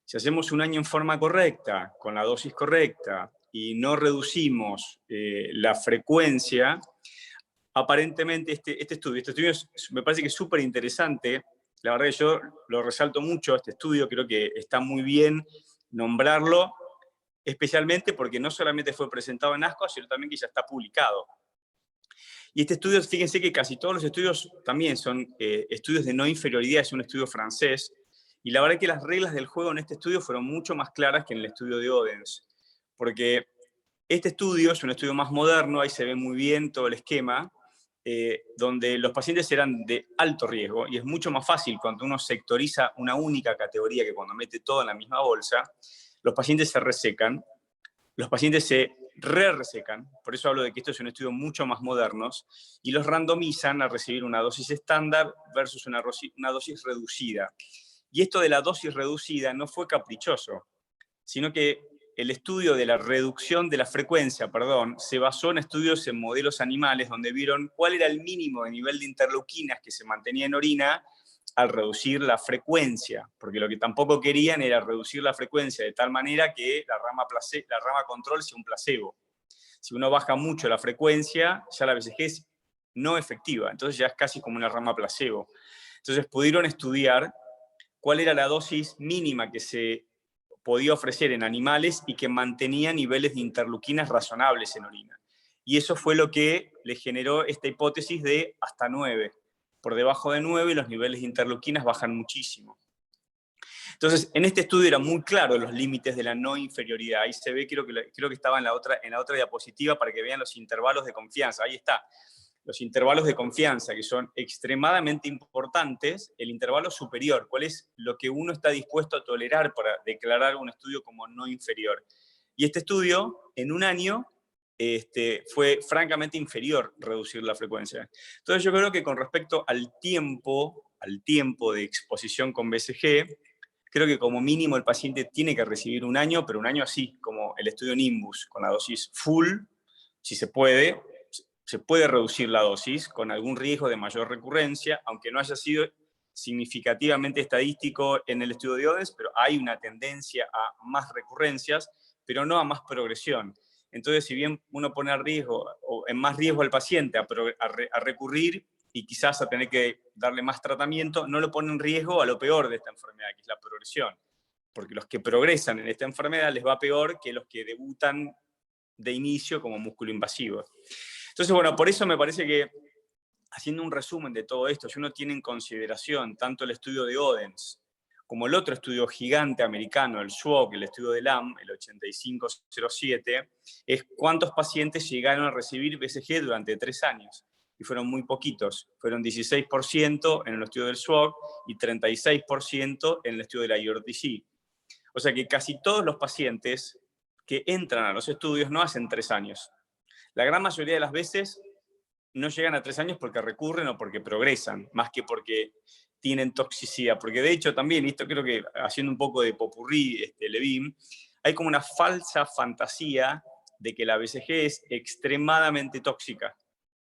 Si hacemos 1 año en forma correcta, con la dosis correcta, y no reducimos la frecuencia, aparentemente este estudio me parece que es súper interesante. La verdad que yo lo resalto mucho, este estudio, creo que está muy bien nombrarlo, especialmente porque no solamente fue presentado en ASCO, sino también que ya está publicado. Y este estudio, fíjense que casi todos los estudios también son estudios de no inferioridad, es un estudio francés, y la verdad es que las reglas del juego en este estudio fueron mucho más claras que en el estudio de Odense, porque este estudio es un estudio más moderno, ahí se ve muy bien todo el esquema, donde los pacientes eran de alto riesgo, y es mucho más fácil cuando uno sectoriza una única categoría que cuando mete todo en la misma bolsa. Los pacientes se resecan, los pacientes se re-resecan, por eso hablo de que esto es un estudio mucho más moderno, y los randomizan a recibir una dosis estándar versus una dosis reducida. Y esto de la dosis reducida no fue caprichoso, sino que el estudio de la reducción de la frecuencia, se basó en estudios en modelos animales donde vieron cuál era el mínimo de nivel de interleuquinas que se mantenía en orina al reducir la frecuencia, porque lo que tampoco querían era reducir la frecuencia de tal manera que la rama control sea un placebo. Si uno baja mucho la frecuencia, ya la BCG es no efectiva, entonces ya es casi como una rama placebo. Entonces pudieron estudiar cuál era la dosis mínima que se podía ofrecer en animales y que mantenía niveles de interleuquinas razonables en orina. Y eso fue lo que le generó esta hipótesis de hasta 9. Por debajo de 9 los niveles de interleuquinas bajan muchísimo. Entonces, en este estudio eran muy claros los límites de la no inferioridad. Ahí se ve, creo que estaba en la otra diapositiva para que vean los intervalos de confianza. Ahí está. Los intervalos de confianza, que son extremadamente importantes, el intervalo superior, cuál es lo que uno está dispuesto a tolerar para declarar un estudio como no inferior. Y este estudio, en 1 año, fue francamente inferior reducir la frecuencia. Entonces yo creo que con respecto al tiempo de exposición con BCG, creo que como mínimo el paciente tiene que recibir 1 año, pero 1 año así, como el estudio Nimbus, con la dosis full, si se puede reducir la dosis con algún riesgo de mayor recurrencia, aunque no haya sido significativamente estadístico en el estudio de Odense, pero hay una tendencia a más recurrencias, pero no a más progresión. Entonces, si bien uno pone a riesgo, o en más riesgo al paciente a recurrir y quizás a tener que darle más tratamiento, no lo pone en riesgo a lo peor de esta enfermedad, que es la progresión. Porque los que progresan en esta enfermedad les va peor que los que debutan de inicio como músculo invasivo. Entonces, bueno, por eso me parece que, haciendo un resumen de todo esto, si uno tiene en consideración tanto el estudio de Odense como el otro estudio gigante americano, el SWOG, el estudio de LAM, el 8507, es cuántos pacientes llegaron a recibir BCG durante 3 años. Y fueron muy poquitos. Fueron 16% en el estudio del SWOG y 36% en el estudio de la EORTC. O sea que casi todos los pacientes que entran a los estudios no hacen 3 años. La gran mayoría de las veces no llegan a 3 años porque recurren o porque progresan, más que porque tienen toxicidad. Porque de hecho también, esto creo que haciendo un poco de popurrí, Levin, hay como una falsa fantasía de que la BCG es extremadamente tóxica,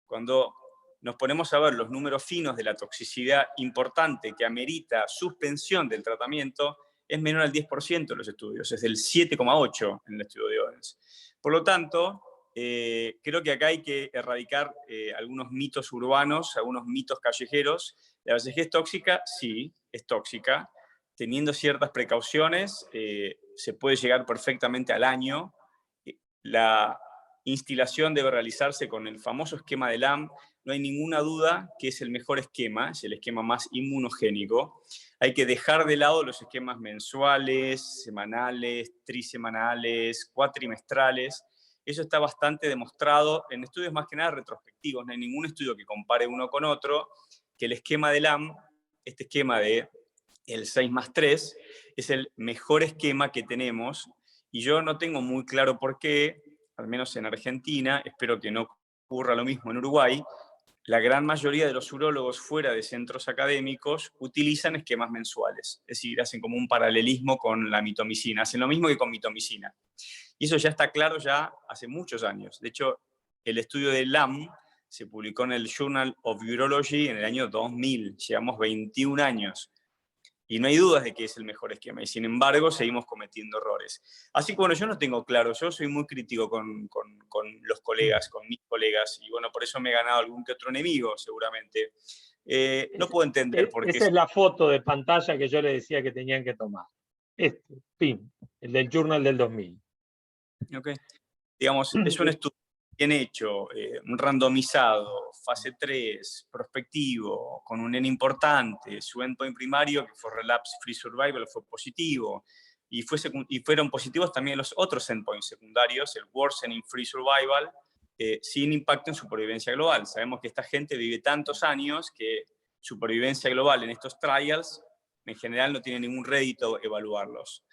cuando nos ponemos a ver los números finos de la toxicidad importante que amerita suspensión del tratamiento, es menor al 10% de los estudios, es del 7,8% en el estudio de Odense. Por lo tanto, creo que acá hay que erradicar algunos mitos urbanos, algunos mitos callejeros. ¿La BCG es tóxica? Sí, es tóxica. Teniendo ciertas precauciones, se puede llegar perfectamente al año. La instilación debe realizarse con el famoso esquema de Lamb. No hay ninguna duda que es el mejor esquema, es el esquema más inmunogénico. Hay que dejar de lado los esquemas mensuales, semanales, trisemanales, cuatrimestrales. Eso está bastante demostrado en estudios más que nada retrospectivos. No hay ningún estudio que compare uno con otro, que el esquema de Lamb, este esquema de el 6+3, es el mejor esquema que tenemos, y yo no tengo muy claro por qué, al menos en Argentina, espero que no ocurra lo mismo en Uruguay, la gran mayoría de los urólogos fuera de centros académicos utilizan esquemas mensuales, es decir, hacen como un paralelismo con la mitomicina, hacen lo mismo que con mitomicina. Y eso ya está claro ya hace muchos años. De hecho, el estudio de Lamb se publicó en el Journal of Urology en el año 2000, llevamos 21 años. Y no hay dudas de que es el mejor esquema, y sin embargo seguimos cometiendo errores. Así que bueno, yo no tengo claro, yo soy muy crítico con los colegas, con mis colegas, y bueno, por eso me he ganado algún que otro enemigo, seguramente. No puedo entender por qué... Esa es la foto de pantalla que yo le decía que tenían que tomar. PIM, el del Journal del 2000. Okay. Digamos, es un estudio bien hecho, randomizado, fase 3, prospectivo, con un N importante, su endpoint primario, que fue relapse free survival, fue positivo, y fueron positivos también los otros endpoints secundarios, el worsening free survival, sin impacto en supervivencia global. Sabemos que esta gente vive tantos años que supervivencia global en estos trials, en general no tiene ningún rédito evaluarlos.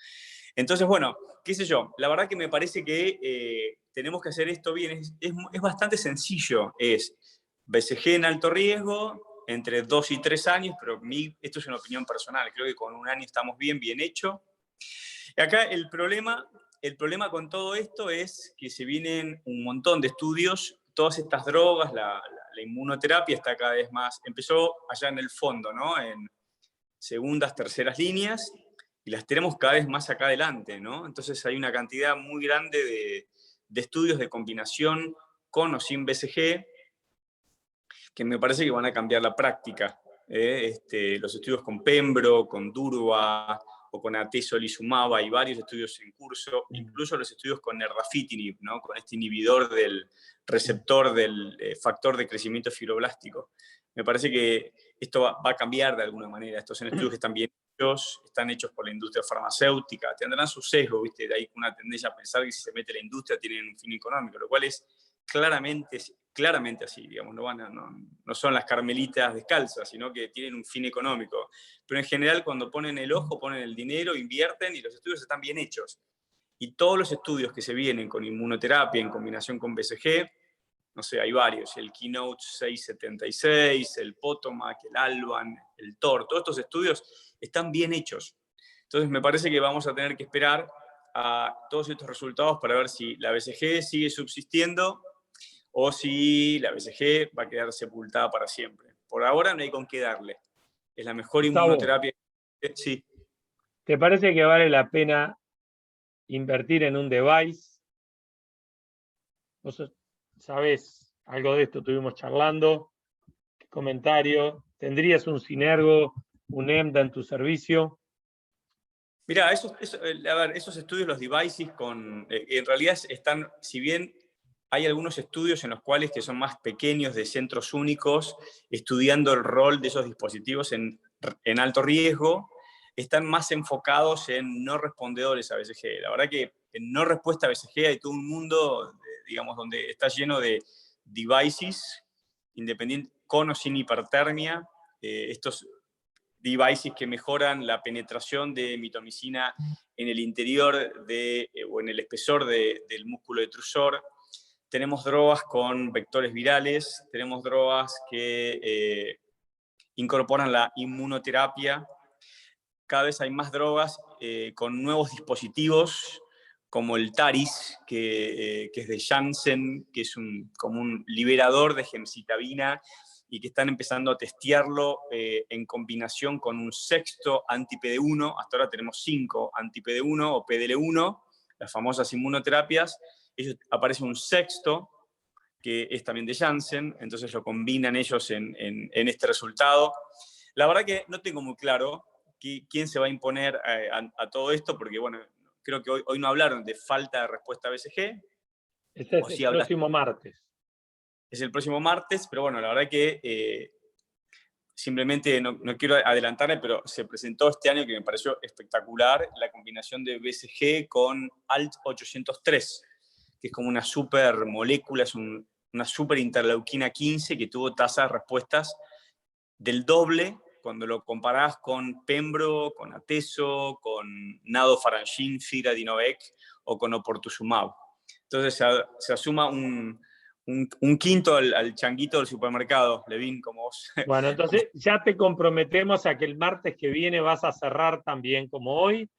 Entonces, bueno, qué sé yo, la verdad que me parece que tenemos que hacer esto bien, es bastante sencillo, es BCG en alto riesgo, entre 2 y 3 años, pero esto es una opinión personal, creo que con un año estamos bien hecho. Y acá el problema con todo esto es que se vienen un montón de estudios, todas estas drogas, la inmunoterapia está cada vez más, empezó allá en el fondo, ¿no? En segundas, terceras líneas, y las tenemos cada vez más acá adelante, ¿no? Entonces hay una cantidad muy grande de estudios de combinación con o sin BCG que me parece que van a cambiar la práctica. Los estudios con Pembro, con Durva o con atezolizumab, hay varios estudios en curso, incluso los estudios con erdafitinib, ¿no? Con este inhibidor del receptor del factor de crecimiento fibroblástico. Me parece que esto va a cambiar de alguna manera. Estos son estudios que están bien hechos, están hechos por la industria farmacéutica, tendrán su sesgo, ¿viste? De ahí una tendencia a pensar que si se mete la industria tienen un fin económico, lo cual es claramente así, digamos, no son las carmelitas descalzas, sino que tienen un fin económico. Pero en general cuando ponen el ojo, ponen el dinero, invierten y los estudios están bien hechos. Y todos los estudios que se vienen con inmunoterapia en combinación con BCG, no sé, hay varios, el Keynote 676, el Potomac, el Alban, el TOR, todos estos estudios están bien hechos. Entonces me parece que vamos a tener que esperar a todos estos resultados para ver si la BCG sigue subsistiendo o si la BCG va a quedar sepultada para siempre. Por ahora no hay con qué darle. Es la mejor inmunoterapia. Sí. ¿Te parece que vale la pena invertir en un device? Vos sabés algo de esto, estuvimos charlando. ¿Qué comentario? ¿Tendrías un Synergo, un EMDA en tu servicio? Mira, esos estudios, los devices, en realidad están, si bien hay algunos estudios en los cuales que son más pequeños, de centros únicos, estudiando el rol de esos dispositivos en alto riesgo, están más enfocados en no respondedores a BCG. La verdad que en no respuesta a BCG hay todo un mundo, digamos, donde está lleno de devices, independiente, con o sin hipertermia, estos devices que mejoran la penetración de mitomicina en el interior o en el espesor del músculo detrusor. Tenemos drogas con vectores virales, tenemos drogas que incorporan la inmunoterapia. Cada vez hay más drogas con nuevos dispositivos, como el TARIS, que es de Janssen, que es como un liberador de gemcitabina, y que están empezando a testearlo en combinación con un sexto anti-PD1. Hasta ahora tenemos 5 anti-PD1 o PDL1, las famosas inmunoterapias. Ellos aparece un sexto, que es también de Janssen, entonces lo combinan ellos en este resultado. La verdad que no tengo muy claro quién se va a imponer a todo esto, porque bueno, creo que hoy no hablaron de falta de respuesta a BCG. Este es el próximo martes. Es el próximo martes, pero bueno, la verdad que simplemente no quiero adelantarme, pero se presentó este año que me pareció espectacular la combinación de BCG con ALT803, que es como una super molécula, es una super interleuquina 15 que tuvo tasas de respuestas del doble cuando lo comparás con Pembro, con Atezo, con Nadofarangin, Firadinobec o con Oportuzumab. Entonces se asuma un quinto al changuito del supermercado, Levin, como vos. Bueno, entonces ya te comprometemos a que el martes que viene vas a cerrar también como hoy.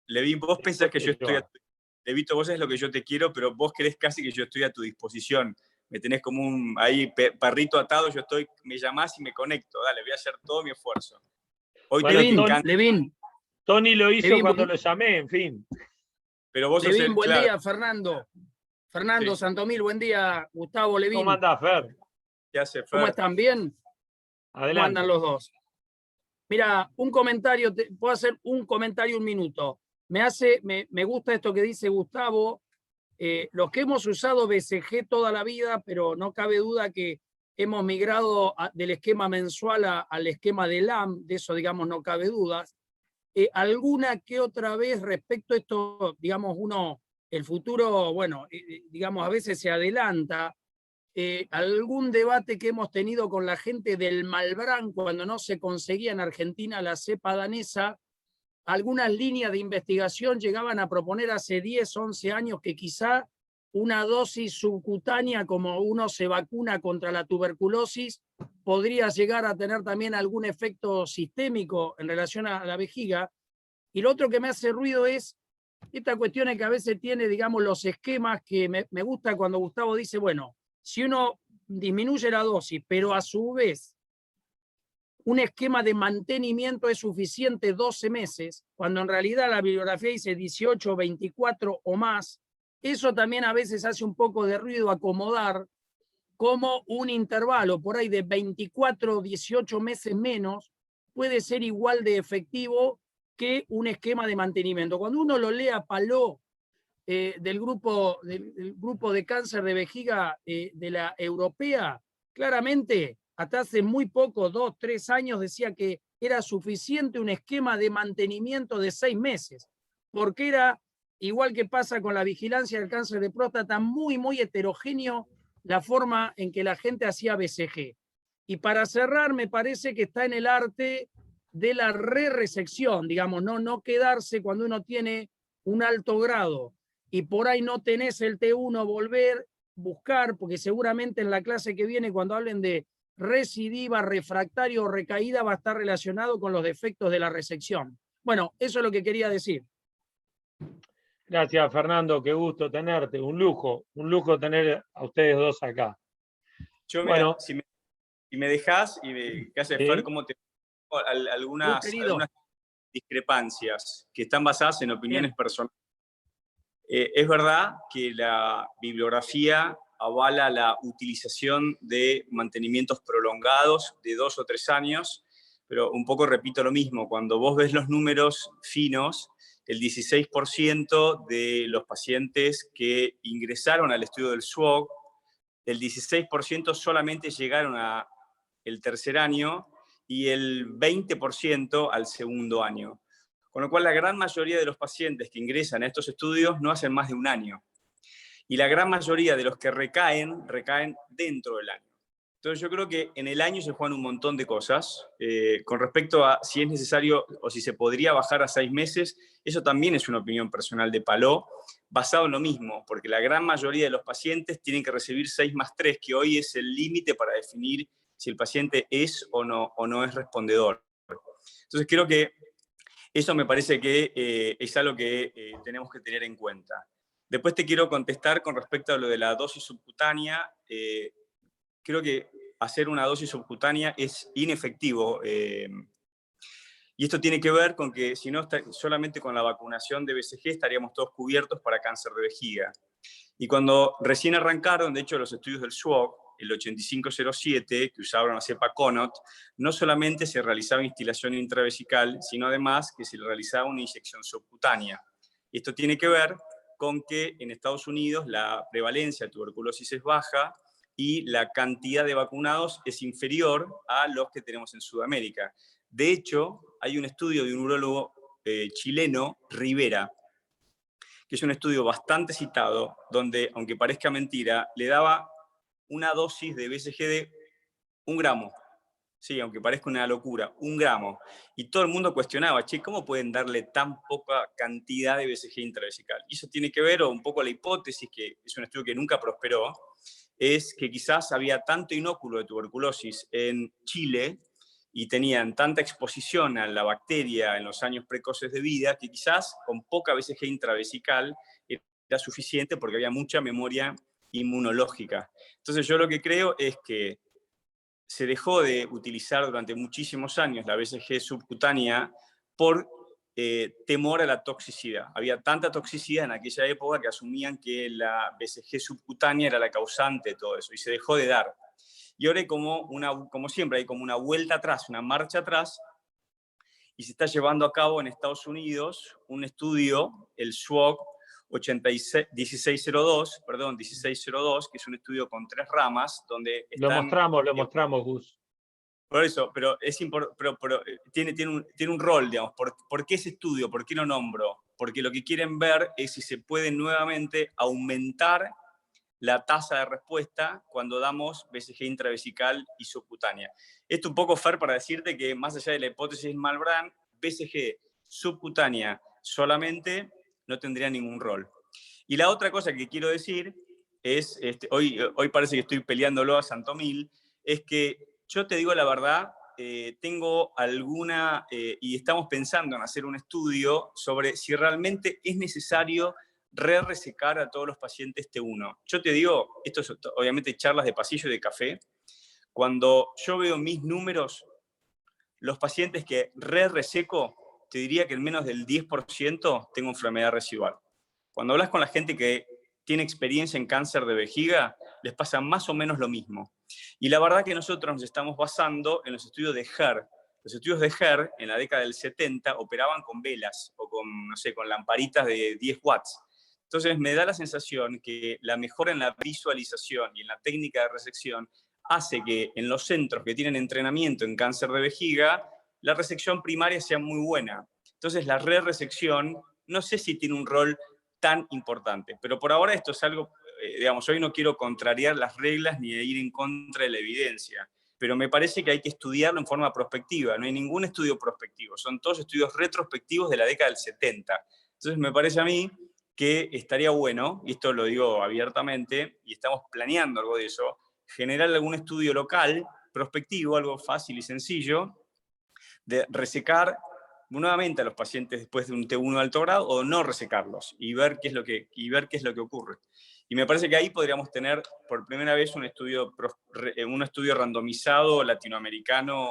Levin, vos pensás que yo estoy Levito, vos es lo que yo te quiero, pero vos querés casi que yo estoy a tu disposición. Me tenés como un perrito atado, me llamás y me conecto. Dale, voy a hacer todo mi esfuerzo. Hoy bueno, Levin. Tony lo hizo cuando lo llamé, en fin. Pero vos Levin, buen día, Fernando. Fernando Sí. Santomil, buen día. Gustavo, Levin. ¿Cómo andás, Fer? ¿Qué hace, Fer? ¿Cómo están? ¿Bien? Adelante. ¿Cómo andan los dos? Mira, un comentario, puedo hacer un comentario un minuto. Me gusta esto que dice Gustavo. Los que hemos usado BCG toda la vida, pero no cabe duda que hemos migrado del esquema mensual al esquema de LAM, de eso, digamos, no cabe dudas. Alguna que otra vez respecto a esto, digamos, el futuro, bueno, digamos, a veces se adelanta. Algún debate que hemos tenido con la gente del Malbrán cuando no se conseguía en Argentina la cepa danesa, algunas líneas de investigación llegaban a proponer hace 10, 11 años que quizá una dosis subcutánea, como uno se vacuna contra la tuberculosis, podría llegar a tener también algún efecto sistémico en relación a la vejiga. Y lo otro que me hace ruido es esta cuestión que a veces tiene, digamos, los esquemas que me gusta cuando Gustavo dice, bueno, si uno disminuye la dosis, pero a su vez un esquema de mantenimiento es suficiente 12 meses, cuando en realidad la bibliografía dice 18, 24 o más, eso también a veces hace un poco de ruido acomodar como un intervalo por ahí de 24 o 18 meses menos puede ser igual de efectivo que un esquema de mantenimiento. Cuando uno lo lee a Paló, del grupo de cáncer de vejiga de la europea, claramente, hasta hace muy poco, 2, 3 años, decía que era suficiente un esquema de mantenimiento de 6 meses, porque era, igual que pasa con la vigilancia del cáncer de próstata, muy, muy heterogéneo la forma en que la gente hacía BCG. Y para cerrar, me parece que está en el arte de la re-resección, digamos, no quedarse cuando uno tiene un alto grado y por ahí no tenés el T1, volver, buscar, porque seguramente en la clase que viene, cuando hablen de recidiva, refractario o recaída, va a estar relacionado con los defectos de la resección. Bueno, eso es lo que quería decir. Gracias, Fernando, qué gusto tenerte, un lujo tener a ustedes dos acá. Yo, mira, si me dejás y ¿qué haces, Fer? ¿Cómo te algunas discrepancias que están basadas en opiniones personales? Es verdad que la bibliografía avala la utilización de mantenimientos prolongados de 2 o 3 años, pero un poco repito lo mismo, cuando vos ves los números finos, el 16% de los pacientes que ingresaron al estudio del SWOG, el 16% solamente llegaron al tercer año y el 20% al segundo año. Con lo cual, la gran mayoría de los pacientes que ingresan a estos estudios no hacen más de un año. Y la gran mayoría de los que recaen dentro del año. Entonces, yo creo que en el año se juegan un montón de cosas. Con respecto a si es necesario o si se podría bajar a 6 meses, eso también es una opinión personal de Paló, basado en lo mismo, porque la gran mayoría de los pacientes tienen que recibir 6+3, que hoy es el límite para definir si el paciente es o no es respondedor. Entonces, creo que eso me parece que es algo que tenemos que tener en cuenta. Después te quiero contestar con respecto a lo de la dosis subcutánea. Creo que hacer una dosis subcutánea es inefectivo. Y esto tiene que ver con que si no, solamente con la vacunación de BCG estaríamos todos cubiertos para cáncer de vejiga. Y cuando recién arrancaron, de hecho, los estudios del SWOG, el 8507, que usaban la cepa Conot, no solamente se realizaba instilación intravesical, sino además que se realizaba una inyección subcutánea. Y esto tiene que ver con que en Estados Unidos la prevalencia de tuberculosis es baja y la cantidad de vacunados es inferior a los que tenemos en Sudamérica. De hecho, hay un estudio de un urólogo chileno, Rivera, que es un estudio bastante citado, donde, aunque parezca mentira, le daba una dosis de BCG de 1 gramo. Sí, aunque parezca una locura, 1 gramo. Y todo el mundo cuestionaba, che, ¿cómo pueden darle tan poca cantidad de BCG intravesical? Y eso tiene que ver, o un poco la hipótesis, que es un estudio que nunca prosperó, es que quizás había tanto inóculo de tuberculosis en Chile y tenían tanta exposición a la bacteria en los años precoces de vida que quizás con poca BCG intravesical era suficiente porque había mucha memoria inmunológica. Entonces yo lo que creo es que se dejó de utilizar durante muchísimos años la BCG subcutánea por temor a la toxicidad. Había tanta toxicidad en aquella época que asumían que la BCG subcutánea era la causante de todo eso y se dejó de dar. Y ahora hay como siempre, hay como una vuelta atrás, una marcha atrás, y se está llevando a cabo en Estados Unidos un estudio, el SWOG 1602, que es un estudio con 3 ramas, donde están... Lo mostramos, Gus. Por eso, pero, tiene un rol, digamos. ¿Por qué ese estudio? ¿Por qué lo nombro? Porque lo que quieren ver es si se puede nuevamente aumentar la tasa de respuesta cuando damos BCG intravesical y subcutánea. Esto un poco, Fer, para decirte que más allá de la hipótesis Malbrand, BCG subcutánea solamente no tendría ningún rol. Y la otra cosa que quiero decir es, hoy parece que estoy peleándolo a Santo Mil, es que yo te digo la verdad, tengo alguna, y estamos pensando en hacer un estudio sobre si realmente es necesario resecar a todos los pacientes T1. Yo te digo, esto es obviamente charlas de pasillo y de café, cuando yo veo mis números, los pacientes que reseco, te diría que en menos del 10% tengo enfermedad residual. Cuando hablas con la gente que tiene experiencia en cáncer de vejiga, les pasa más o menos lo mismo. Y la verdad que nosotros nos estamos basando en los estudios de HER. Los estudios de HER en la década del 70 operaban con velas o con, no sé, con lamparitas de 10 watts. Entonces me da la sensación que la mejora en la visualización y en la técnica de resección hace que en los centros que tienen entrenamiento en cáncer de vejiga, la resección primaria sea muy buena. Entonces la resección no sé si tiene un rol tan importante, pero por ahora esto es algo, digamos, hoy no quiero contrariar las reglas ni ir en contra de la evidencia, pero me parece que hay que estudiarlo en forma prospectiva. No hay ningún estudio prospectivo, son todos estudios retrospectivos de la década del 70. Entonces me parece a mí que estaría bueno, y esto lo digo abiertamente, y estamos planeando algo de eso, generar algún estudio local, prospectivo, algo fácil y sencillo, de resecar nuevamente a los pacientes después de un T1 de alto grado o no resecarlos y ver qué es lo que ocurre. Y me parece que ahí podríamos tener por primera vez un estudio randomizado latinoamericano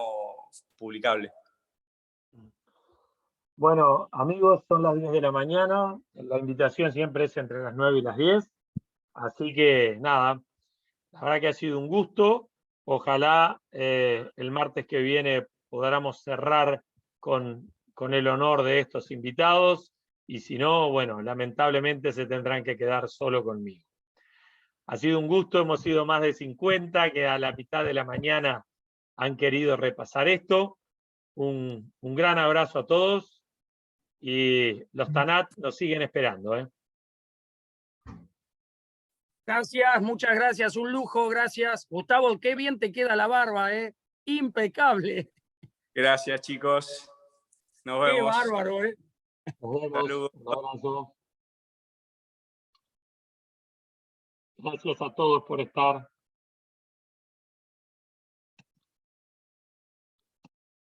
publicable. Bueno, amigos, son las 10 de la mañana. La invitación siempre es entre las 9 y las 10. Así que nada, la verdad que ha sido un gusto. Ojalá el martes que viene podamos cerrar con el honor de estos invitados. Y si no, bueno, lamentablemente se tendrán que quedar solo conmigo. Ha sido un gusto, hemos sido más de 50 que a la mitad de la mañana han querido repasar esto. Un gran abrazo a todos. Y los TANAT nos siguen esperando. Gracias, muchas gracias, un lujo, gracias. Gustavo, qué bien te queda la barba, impecable. Gracias, chicos. Nos vemos. Qué bárbaro, Nos vemos. Saludos. Un abrazo. Gracias a todos por estar.